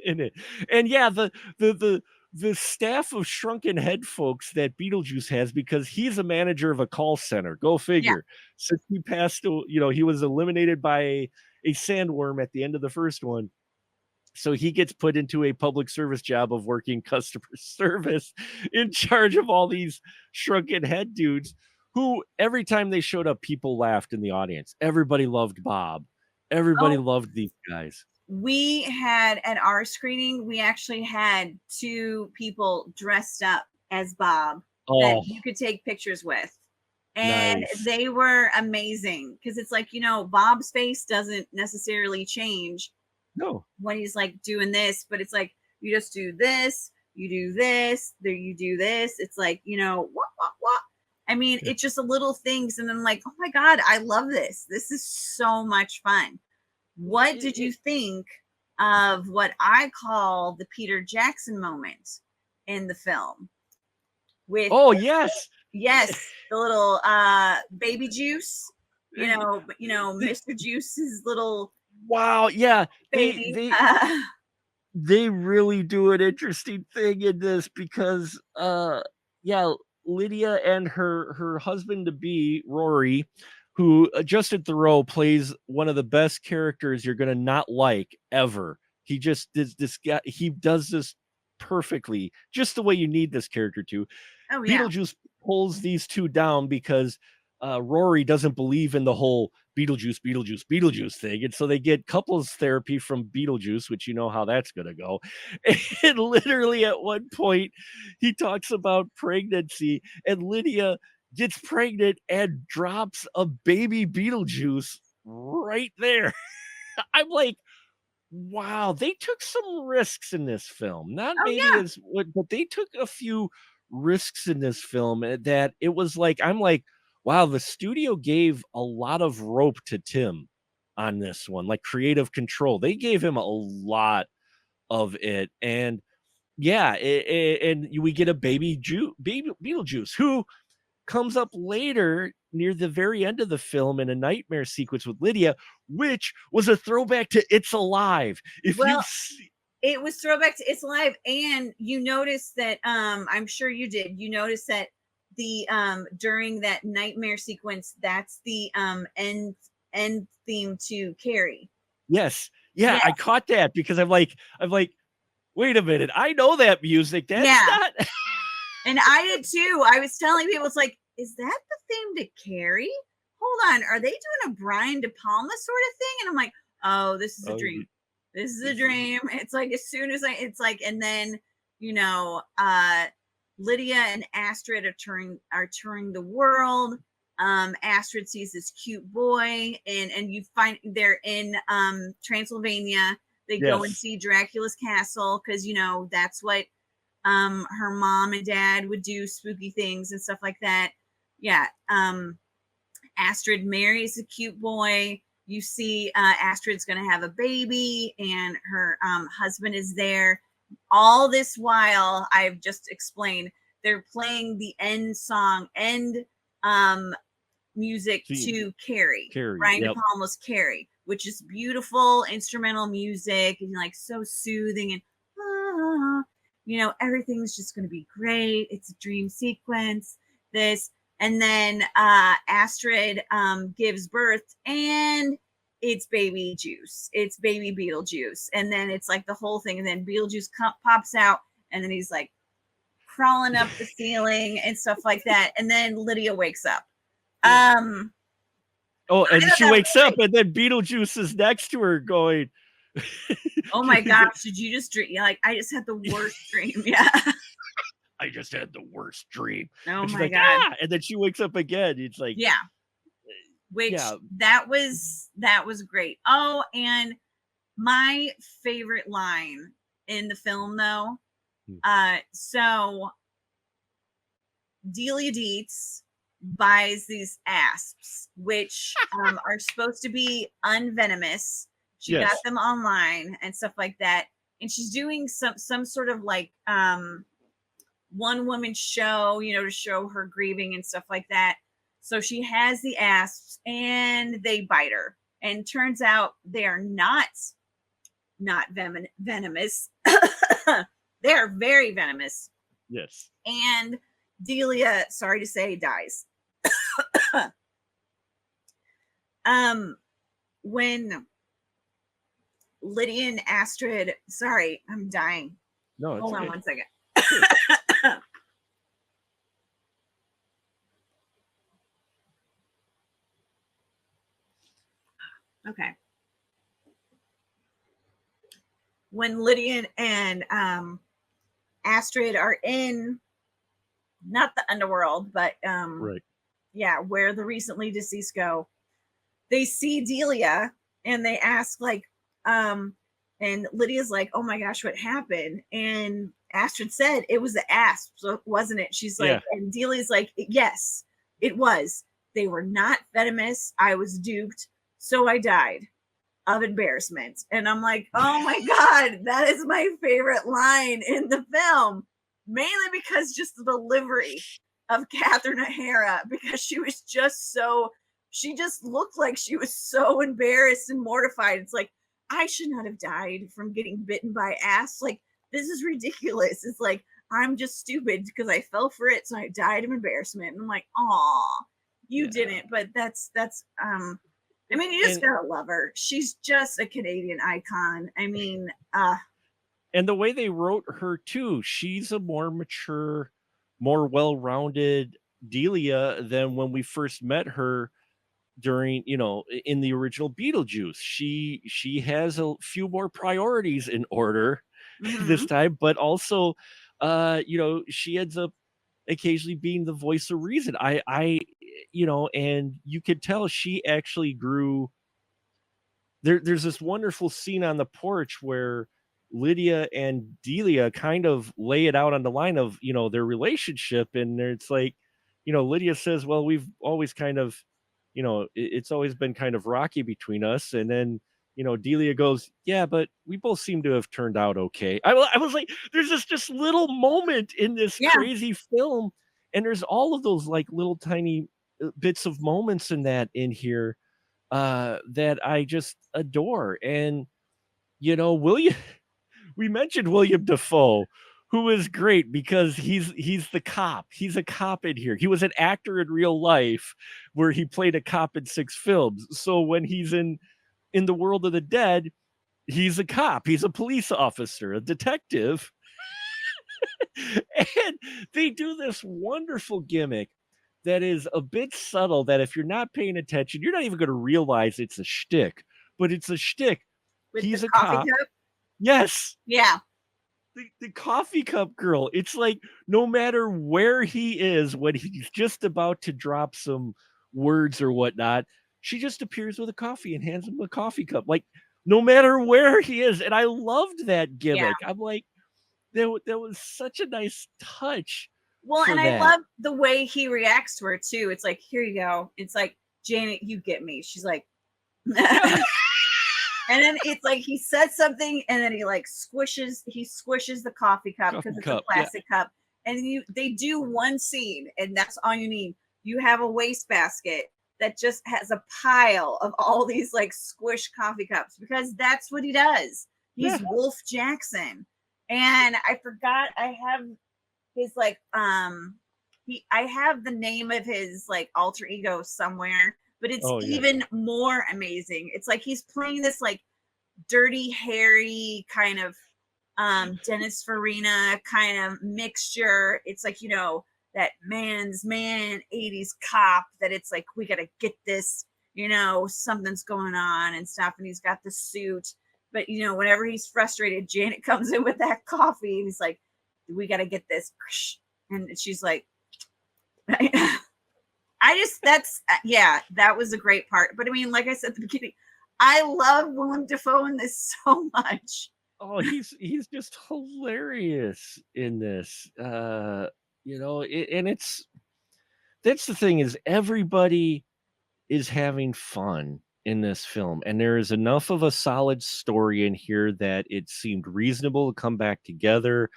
in it. And yeah, the the the staff of shrunken head folks that Beetlejuice has, because he's a manager of a call center. Go Yeah. figure. Since he passed, he was eliminated by a sandworm at the end of the first one. So he gets put into a public service job of working customer service in charge of all these shrunken head dudes who every time they showed up, people laughed in the audience. Everybody loved Bob. Everybody Oh, loved these guys. we had at our screening, we actually had 2 people dressed up as Bob that Oh, you could take pictures with. And nice. they were amazing because it's like, Bob's face doesn't necessarily change No. when he's like doing this, but it's like you just do this, you do this, there you do this. It's like, what. I mean, Yeah. it's just a little things, and I'm like, oh my god, I love this. This is so much fun. What did you think of what I call the Peter Jackson moment in the film? With Oh, yes. yes, the little baby juice, Eh, the Mr. Juice's little wow, yeah. They baby. they they really do an interesting thing in this because yeah, Lydia and her husband to be, Rory, who Justin Theroux plays one of the best characters you're gonna not like ever. He just this guy, he does this perfectly, just the way you need this character to. Oh yeah. Beetlejuice pulls these 2 down because, Rory doesn't believe in the whole Beetlejuice, Beetlejuice, Beetlejuice thing, and so they get couples therapy from Beetlejuice, which you know how that's gonna go. And literally at one point, he talks about pregnancy, and Lydia gets pregnant and drops a baby Beetlejuice right there. I'm like, wow, they took some risks in this film. Not Oh maybe yeah. as what, but they took a few risks in this film, that it was like I'm like, wow, the studio gave a lot of rope to Tim on this one, like creative control. They gave him a lot of it, and yeah, and we get a baby Beetlejuice who comes up later near the very end of the film in a nightmare sequence with Lydia, which was a throwback to It's Alive. If Well, you've se it was throwback to It's Alive, and you noticed that, I'm sure you did. You noticed that the during that nightmare sequence, that's the end theme to Carrie. yes, yeah, Yeah, I caught that because I'm like, "Wait a minute, I know that music, that's yeah. not." And I did too. I was telling people, it's like, is that the theme to Carrie? Hold on, are they doing a Brian De Palma sort of thing? And I'm like, oh, this is a Oh, dream. This is a this is dream. It's like as soon as it's like, and then Lydia and Astrid are touring the world. Astrid sees this cute boy, and you find they're in Transylvania. They go and yes, see Dracula's castle because that's what her mom and dad would do, spooky things and stuff like that. Yeah. Astrid marries a cute boy. You see Astrid's going to have a baby, and her husband is there. All this while, I've just explained, they're playing the end um, music see, to Carrie, Carrie, Brian De yep, Palma's Carrie, which is beautiful instrumental music and like so soothing, and ah, everything's just going to be great. It's a dream sequence. This, and then Astrid gives birth, and it's baby juice. It's baby Beetlejuice, and then it's like the whole thing, and then Beetlejuice pops out, and then he's like crawling up the ceiling and stuff like that, and then Lydia wakes up. yeah. um, Oh, I and thought she that was wakes up, great. and then Beetlejuice is next to her going, Oh my gosh, did you just dream? Like, I just had the worst dream. Yeah. "I just had the worst dream," Oh and she's my like, god. "Ah," and then she wakes up again, it's like, Yeah. Which yeah, that was great. Oh, and my favorite line in the film though. mm, So Delia Deets buys these asps, which are supposed to be unvenomous. She got Yes. them online and stuff like that. And she's doing some sort of like one woman show, to show her grieving and stuff like that. So she has the asps and they bite her. And turns out they are not venomous. They are very venomous. Yes. And Delia, sorry to say, dies. um when Lydia and Astrid, sorry, I'm dying. No, it's Hold on okay. 1 second. Sure. Okay. When Lydia and Astrid are in, not the underworld, but Right. yeah, where the recently deceased go, they see Delia and they ask like, and Lydia's like, "Oh my gosh, what happened?" And Astrid said it was the asp, so wasn't it? She's like, Yeah. and Delia's like, "Yes, it was. They were not venomous. I was duped, so I died of embarrassment." And I'm like, "Oh my god, that is my favorite line in the film." Mainly because just the delivery of Catherine O'Hara, because she was just so, she just looked like she was so embarrassed and mortified. It's like, I should not have died from getting bitten by ass. Like, this is ridiculous. It's like, I'm just stupid because I fell for it, so I died of embarrassment. And I'm like, "Aw, you Yeah. didn't." But that's I mean, you just And gotta love her. She's just a Canadian icon. I mean, and the way they wrote her too, she's a more mature, more well-rounded Delia than when we first met her during, in the original Beetlejuice. She has a few more priorities in order this mhm, time, but also, she ends up occasionally being the voice of reason. And you could tell she actually grew. There's this wonderful scene on the porch where Lydia and Delia kind of lay it out on the line of, their relationship, and it's like, Lydia says, "Well, we've always kind of, it's always been kind of rocky between us," and then, Delia goes, "Yeah, but we both seem to have turned out okay." I was like, there's this just little moment in this yeah, crazy film, and there's all of those like little tiny bits of moments in that in here that I just adore. And William, we mentioned William Defoe, who is great because he's the cop. He's a cop in here. He was an actor in real life where he played a cop in 6 films. So when he's in the world of the dead, he's a cop. He's a police officer, a detective. And they do this wonderful gimmick that is a bit subtle that if you're not paying attention, you're not even gonna realize it's a shtick, but it's a shtick. with the He's a coffee cop. cup. Yes, Yeah, the coffee cup girl. It's like no matter where he is when he's just about to drop some words or whatnot, she just appears with a coffee and hands him a coffee cup, like, no matter where he is, and I loved that yeah. gimmick. I'm like, that was such a nice touch Well, for and I that. love the way he reacts to her too. It's like, "Here you go." It's like, "Janet, you get me." She's like, Yeah, and then it's like he says something, and then he squishes the coffee cup coffee because it's a cup, yeah. plastic cup. And they do one scene, and that's all you need. You have a wastebasket that just has a pile of all these like squish coffee cups because that's what he does. Yeah. He's Wolf Jackson. And I forgot I have his like I have the name of his like alter ego somewhere, but it's Oh, yeah. even more amazing. It's like he's playing this like dirty Harry kind of Dennis Farina kind of mixture. It's like, that man's man 80s cop that it's like, we gotta get this, something's going on and stuff. And he's got the suit. But whenever he's frustrated, Janet comes in with that coffee and he's like, "We gotta get this." And she's like, I just yeah, that was a great part. But I mean, like I said at the beginning, I love Willem Dafoe in this so much. Oh, he's just hilarious in this. And it's that's the thing is everybody is having fun in this film, and there is enough of a solid story in here that it seemed reasonable to come back together.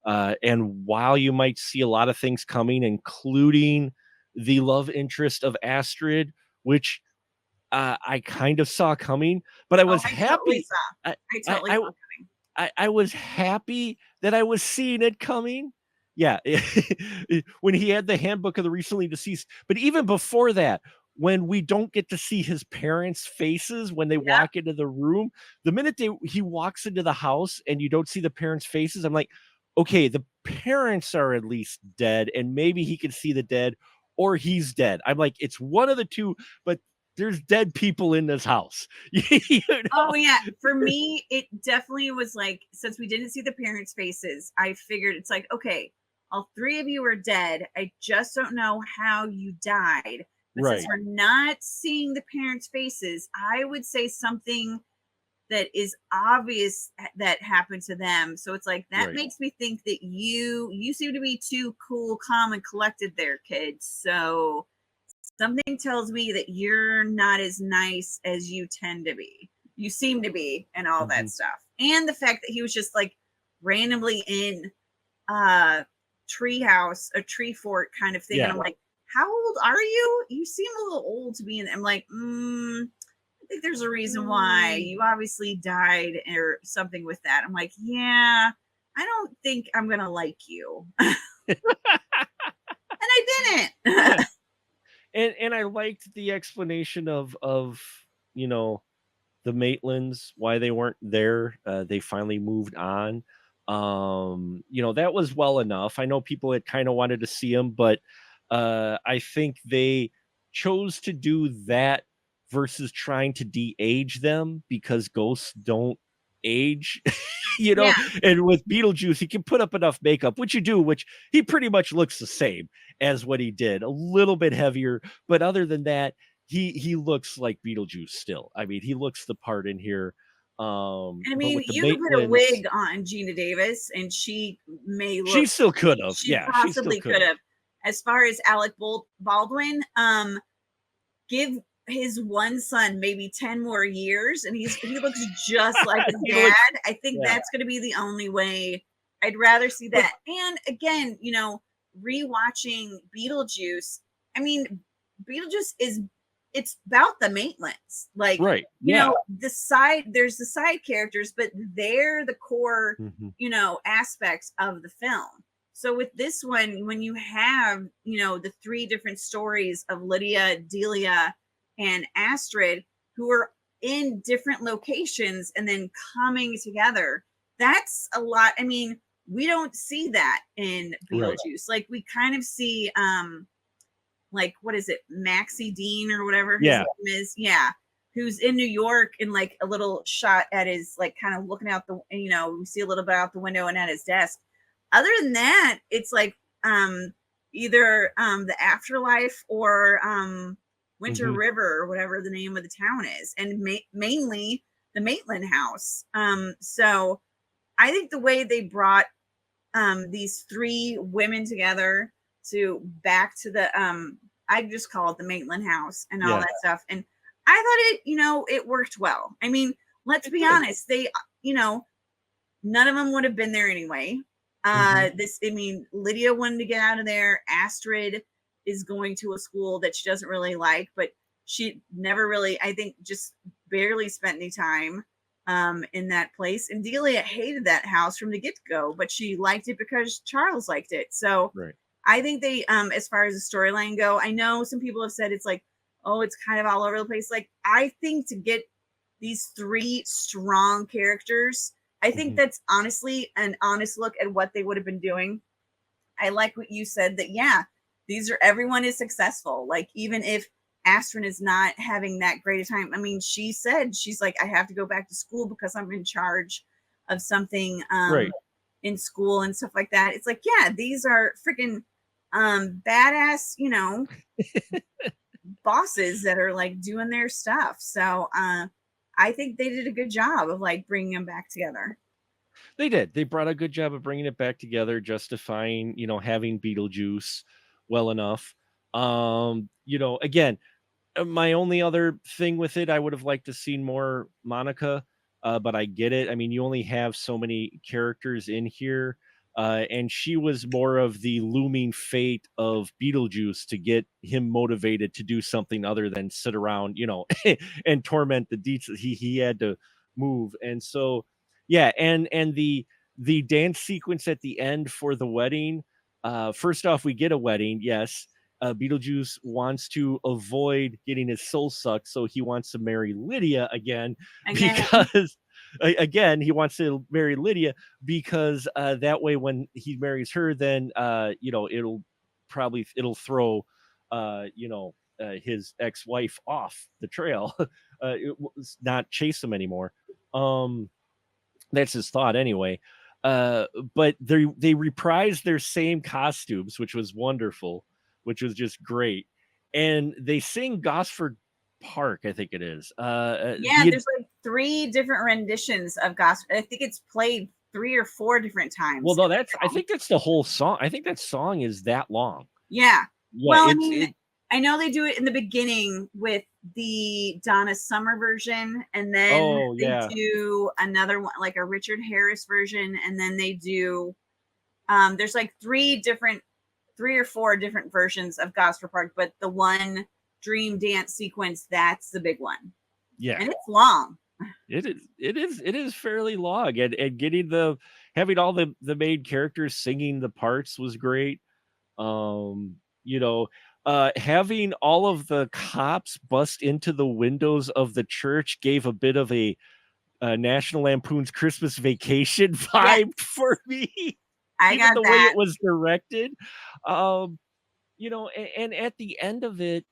And while you might see a lot of things coming, including the love interest of Astrid, which I kind of saw coming, but I Oh, was I totally happy. saw. I, I I, totally I, saw coming. I was happy that I was seeing it coming. Yeah, when he had the handbook of the recently deceased, but even before that, when we don't get to see his parents' faces when they Yep. walk into the room, the minute he walks into the house and you don't see the parents' faces, I'm like, okay, the parents are at least dead, and maybe he can see the dead or he's dead. I'm like, it's one of the two, but there's dead people in this house. you Oh, know? yeah. For me, it definitely was like, since we didn't see the parents' faces, I figured it's like, okay, all three of you are dead. I just don't know how you died. But since Right, we're not seeing the parents' faces, I would say something that is obvious that happened to them. So it's like that right. makes me think that you seem to be too cool, calm, and collected there, kids. So something tells me that you're not as nice as you tend to be. You seem to be, and all that Mhm. stuff. And the fact that he was just like randomly in a a tree fort kind of thing. And Yeah. I'm like, how old are you? You seem a little old to be in. I'm like, I think there's a reason why Mm. you obviously died or something with that. I'm like, yeah, I don't think I'm gonna like you. And I Yeah, didn't. and I liked the explanation of, you know, the Maitlands, why they weren't there. They finally moved on. That was well enough. I know people had kind of wanted to see him, but I think they chose to do that versus trying to de-age them because ghosts don't age, you know. Yeah. And with Beetlejuice, he can put up enough makeup, which you do, which he pretty much looks the same as what he did, a little bit heavier, but other than that, he looks like Beetlejuice still. I mean, he looks the part in here. I But mean, with the you could put a Maitlands, wig on Gina Davis and she may she look, still could have. she Yeah, she still possibly could could have. have. As far as Alec Baldwin, give his one son maybe 10 more years and he looks just like his He dad. looks, I think yeah. that's going to be the only way. I'd rather see But that. And again, rewatching Beetlejuice, I mean, Beetlejuice is, it's about the Maitlands. Like, right, yeah. there's the side characters, but they're the core, Mhm. aspects of the film. So with this one, when you have, the three different stories of Lydia, Delia, and Astrid, who are in different locations and then coming together, that's a lot. I mean, we don't see that in Right. Beetlejuice. Like we kind of see like what is it, Maxie Dean or whatever his Yeah. name is. Yeah. Who's in New York in like a little shot at his like kind of looking out the, we see a little bit out the window and at his desk. Other than that, it's like either the afterlife or Winter Mhm. River or whatever the name of the town is, and mainly the Maitland house. So I think the way they brought these three women together to back to the I just call it the Maitland house and all Yeah. that stuff. And I thought it worked well. I mean, let's It be did. honest, they none of them would have been there anyway. Mhm. I mean, Lydia wanted to get out of there. Astrid is going to a school that she doesn't really like, but she never really, I think, just barely spent any time in that place. And Delia hated that house from the get go, but she liked it because Charles liked it. So Right. I think they, as far as the storyline go, I know some people have said it's like, oh, it's kind of all over the place. Like, I think to get these three strong characters, I think Mhm. that's honestly an honest look at what they would have been doing. I like what you said that, yeah, everyone is successful. Like, even if Astrid is not having that great a time, I mean, she said, she's like, I have to go back to school because I'm in charge of something Right. in school and stuff like that. It's like, yeah, these are freaking badass, bosses that are like doing their stuff. So I think they did a good job of like bringing them back together. They did. They brought a good job of bringing it back together, justifying, having Beetlejuice well enough. Again, my only other thing with it, I would have liked to seen more Monica, but I get it. I mean, you only have so many characters in here, and she was more of the looming fate of Beetlejuice to get him motivated to do something other than sit around, and torment the deets. He had to move, and so yeah, and the dance sequence at the end for the wedding. First off, we get a wedding, yes. Beetlejuice wants to avoid getting his soul sucked, so he wants to marry Lydia again Again. because, again, he wants to marry Lydia because that way, when he marries her, then it'll throw, his ex-wife off the trail, not chase him anymore. Um, that's his thought anyway. But they reprised their same costumes, which was wonderful, which was just great. And they sing Gosford Park, I think it is. Yeah, there's like 3 different renditions of gospel. I think it's played 3 or 4 different Well, times no, in the that's I film. think that's the whole song. I think that song is that long. Yeah. Yeah, Well, I it's mean, it. I know they do it in the beginning with the Donna Summer version, and then Oh they yeah, do another one, like a Richard Harris version, and then they do there's like 3 or 4 different versions of Gosford Park, but the one dream dance sequence, that's the big one. yeah. And it's long. It is fairly long, and getting the having all the main characters singing the parts was great. Um, you know, having all of the cops bust into the windows of the church gave a bit of a National Lampoon's Christmas Vacation Yeah, vibe for me, I even got the way that. it was directed. Um, and at the end of it,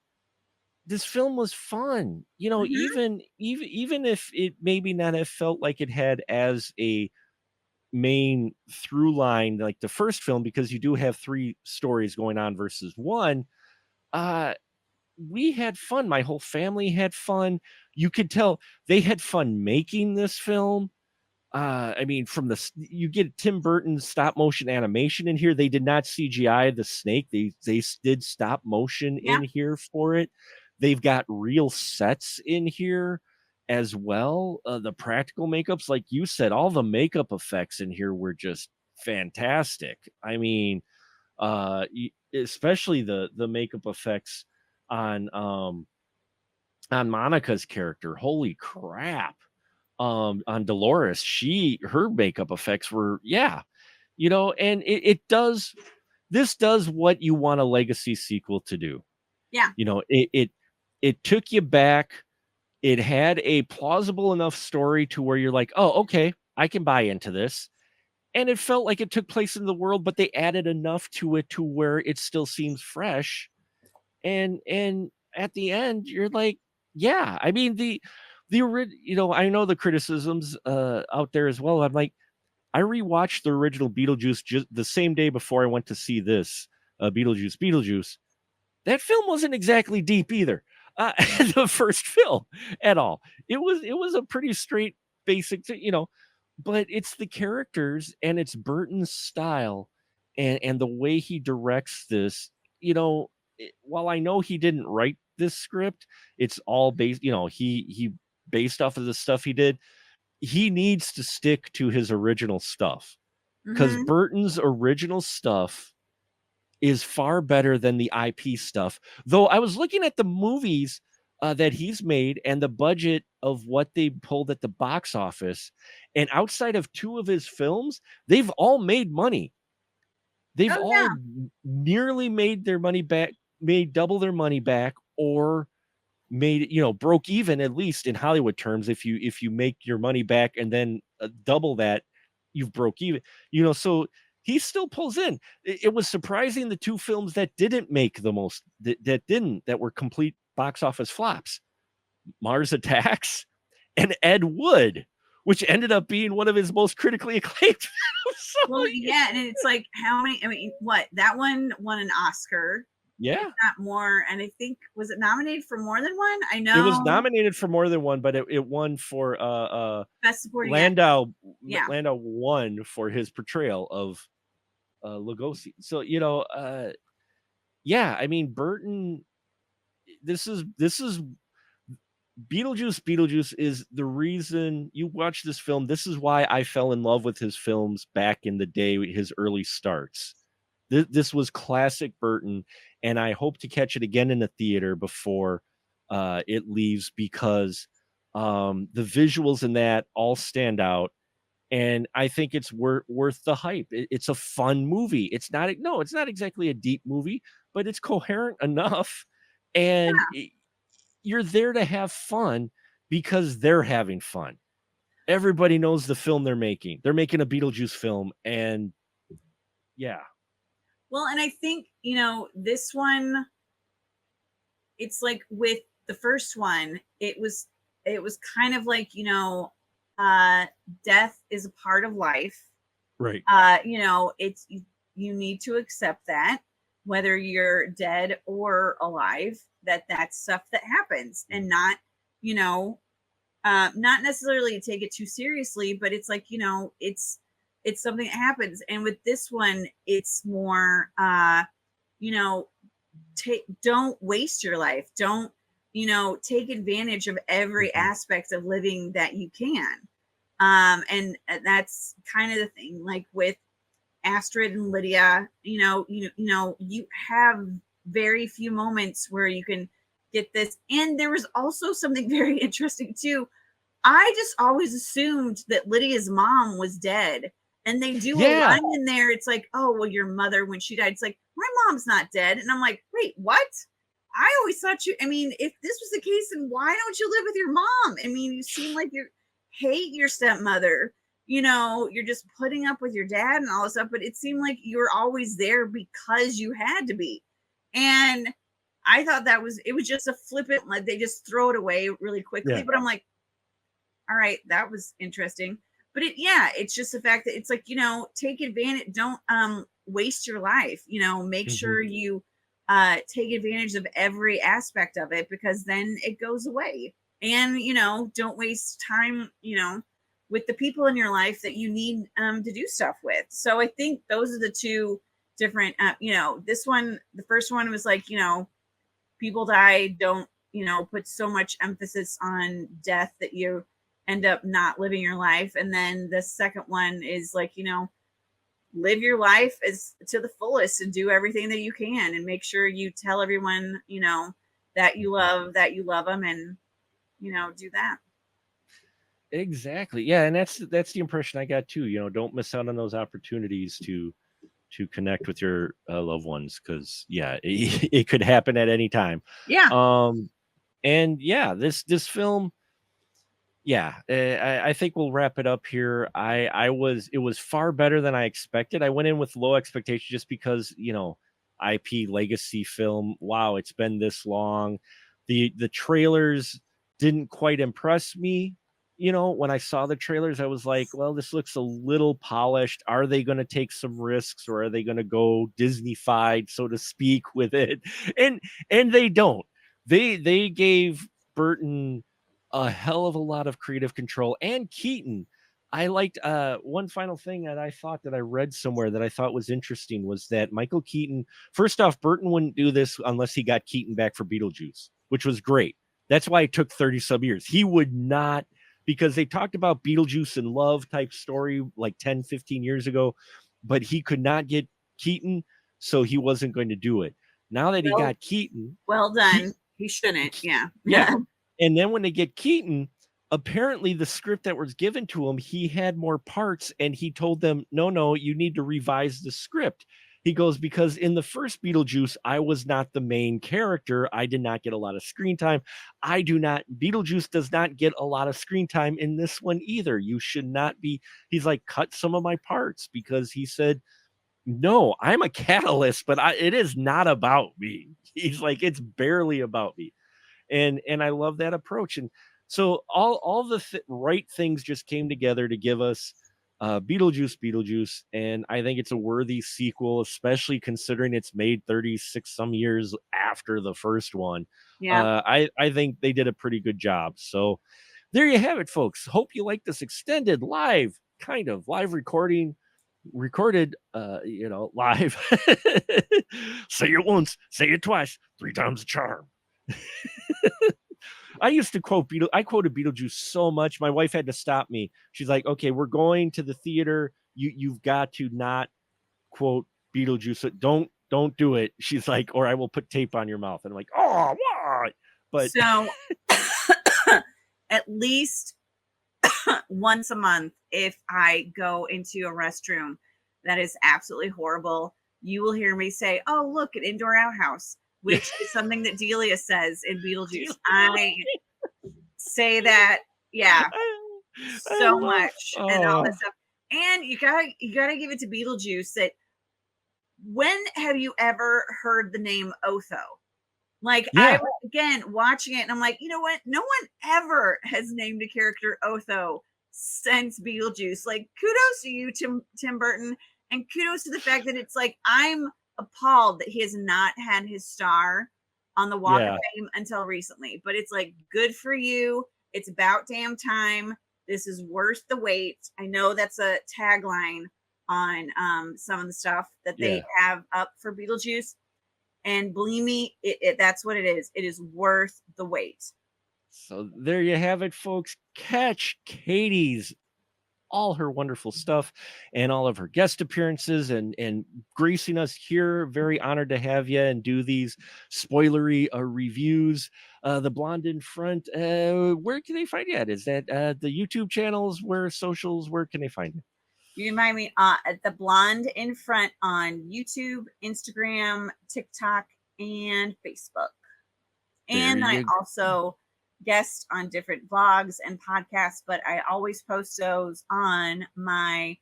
this film was fun. Mhm. Even if it maybe not have felt like it had as a main through line like the first film, because you do have three stories going on versus one. uh we had fun. My whole family had fun. You could tell they had fun making this film. I mean, you get Tim Burton's stop motion animation in here. They did not CGI the snake. They did stop motion Yeah. in here for it. They've got real sets in here as well. The practical makeups, like you said, all the makeup effects in here were just fantastic. I mean, especially the makeup effects on um on Monica's character. Holy crap. On Dolores, her makeup effects were, yeah, and it does this does what you want a legacy sequel to do. Yeah. It took you back. It had a plausible enough story to where you're like, oh, okay, I can buy into this. And it felt like it took place in the world, but they added enough to it to where it still seems fresh. And at the end, you're like, yeah. I mean, I know the criticisms out there as well. I'm like, I rewatched the original Beetlejuice just the same day before I went to see this Beetlejuice Beetlejuice. That film wasn't exactly deep either. The first film at all. It was a pretty straight basic, but it's the characters and it's Burton's style and the way he directs this. While I know he didn't write this script, it's all based. He based off of the stuff he did. He needs to stick to his original stuff because Mhm. Burton's original stuff is far better than the IP stuff. Though I was looking at the movies that he's made and the budget of what they pulled at the box office, and outside of two of his films, they've all made money. They've Oh, all yeah. nearly made their money back, made double their money back, or made broke even, at least in Hollywood terms. If you make your money back and then double that, you've broke even. So he still pulls in. It was surprising the two films that didn't make the most, that were complete box office flops: Mars Attacks and Ed Wood, which ended up being one of his most critically acclaimed films. So, Well, yeah, and it's like how many, I mean, what? That one won an Oscar, if yeah, not more, and I think was it nominated for more than one? I it was know. nominated for more than one, but it won for Best Supporting Actor. Landau. Yeah. Landau won for his portrayal of Lugosi. So, yeah, I mean, Burton, this is Beetlejuice is the reason you watch this film. This is why I fell in love with his films back in the day, his early starts. This was classic Burton, and I hope to catch it again in the theater before, it leaves because, the visuals in that all stand out, and I think it's worth the hype. It's a fun movie. It's not no, it's not exactly a deep movie, but it's coherent enough, and you're there to have fun because they're having fun. Everybody knows the film they're making. They're making a Beetlejuice film, and yeah, Well, and I think, this one, it's like with the first one, it was kind of like, uh death is a part of life. right. It's you need to accept that, whether you're dead or alive, that's stuff that happens, and not, you know, not necessarily take it too seriously, but it's like, it's something that happens. And with this one, it's more, you know, don't waste your life. Don't, take advantage of every Mhm. aspect of living that you can. And that's kind of the thing, like with Astrid and Lydia, you have very few moments where you can get this. And there was also something very interesting too. I just always assumed that Lydia's mom was dead. And they do a Yeah, line in there. It's like, oh, well, your mother, when she died, it's like, my mom's not dead. And I'm like, wait, what? I always thought you, I mean, if this was the case, then why don't you live with your mom? I mean, you seem like you hate your stepmother. You're just putting up with your dad and all this stuff, but it seemed like you were always there because you had to be. And I thought it was just a flippant, like they just throw it away really quickly. yeah. But I'm like, all right, that was interesting. But yeah, it's just the fact that it's like, take advantage, don't waste your life, make Mhm. sure you take advantage of every aspect of it, because then it goes away. And don't waste time, with the people in your life that you need to do stuff with. So I think those are the two different, this one, the first one was like, people die, don't, put so much emphasis on death that you end up not living your life. And then the second one is like, live your life as to the fullest and do everything that you can, and make sure you tell everyone, that you love them, and do that. Exactly. Yeah, and that's the impression I got too. Don't miss out on those opportunities to connect with your, loved ones, because yeah, it could happen at any time. Yeah. Um, and yeah, this film, yeah, I think we'll wrap it up here. It was far better than I expected. I went in with low expectations just because, IP legacy film. Wow, it's been this long. The trailers didn't quite impress me. When I saw the trailers, I was like, well, this looks a little polished. Are they going to take some risks, or are they going to go Disney-fied, so to speak, with it? And they don't. They gave Burton a hell of a lot of creative control, and Keaton. I liked, one final thing that I thought that I read somewhere that I thought was interesting was that Michael Keaton, first off, Burton wouldn't do this unless he got Keaton back for Beetlejuice, which was great. That's why it took 30 some years. He would not, because they talked about Beetlejuice and love type story like 10, 15 years ago, but he could not get Keaton, so he wasn't going to do it. Now that he Well, got Keaton, well he done. He shouldn't. Yeah. yeah. And then when they get Keaton, apparently the script that was given to him, he had more parts, and he told them, "No, no, you need to revise the script." He goes, "Because in the first Beetlejuice, I was not the main character. I did not get a lot of screen time. Beetlejuice does not get a lot of screen time in this one either. You should not be." He's like, "Cut some of my parts," because he said, "No, I'm a catalyst, but it is not about me." He's like, "It's barely about me." And I love that approach. And so all the right things just came together to give us, Beetlejuice, and I think it's a worthy sequel, especially considering it's made 36 some years after the first one. Yeah. I think they did a pretty good job. So there you have it, folks. Hope you like this extended live kind of live recording recorded, live. Say it once, say it twice, 3 times the charm. I used to I quoted Beetlejuice so much, my wife had to stop me. She's like, "Okay, we're going to the theater. You've got to not quote Beetlejuice. Don't do it." She's like, "Or I will put tape on your mouth." And I'm like, "Oh, what?" But So at least once a month, if I go into a restroom that is absolutely horrible, you will hear me say, "Oh, look, an indoor outhouse," which is something that Delia says in Beetlejuice. I say that, yeah, I so love much and all that oh, stuff. And you gotta give it to Beetlejuice that when have you ever heard the name Otho? Like, I yeah, was, again, watching it, and I'm like, "You know what? No one ever has named a character Otho since Beetlejuice." Like, kudos to you, Tim Burton, and kudos to the fact that it's like, I'm appalled that he has not had his star on the Walk of yeah. Fame until recently, but it's like, good for you. It's about damn time. This is worth the wait. I know that's a tagline on, some of the stuff that they Yeah. have up for Beetlejuice, and believe me, that's what it is. It is worth the wait. So there you have it, folks. Catch Katie's all her wonderful stuff and all of her guest appearances and gracing us here. Very honored to have you and do these spoilery reviews. The Blonde in Front. Where can they find you at? Is that the YouTube channels? Where socials? Where can they find you? You can find me at the Blonde in Front on YouTube, Instagram, TikTok, and Facebook. There And I you also guest on different vlogs and podcasts, but I always post those on my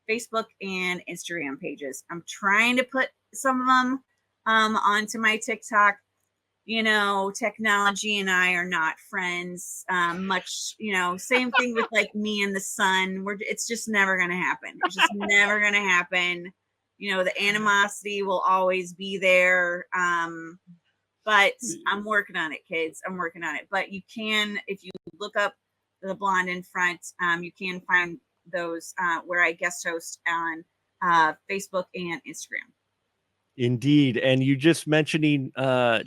Facebook and Instagram pages. I'm trying to put some of them onto my TikTok. Technology and I are not friends much. Same thing with like me and the sun. It's just never going to happen. It's just never going to happen. The animosity will always be there. But I'm working on it, kids. I'm working on it. But you can, if you look up the Blonde in Front, you can find those where I guest host on Facebook and Instagram. Indeed. And you just mentioning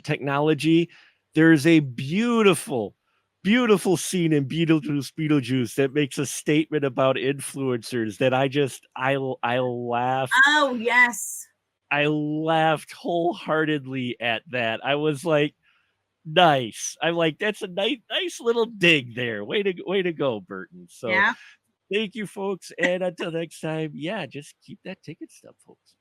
technology, there's a beautiful, beautiful scene in Beetlejuice that makes a statement about influencers that I laughed. Oh, yes. I laughed wholeheartedly at that. I was like, nice. I'm like, that's a nice little dig there. Way to go, Burton. So Yeah. thank you, folks. And until next time, yeah, just keep that ticket stub, folks.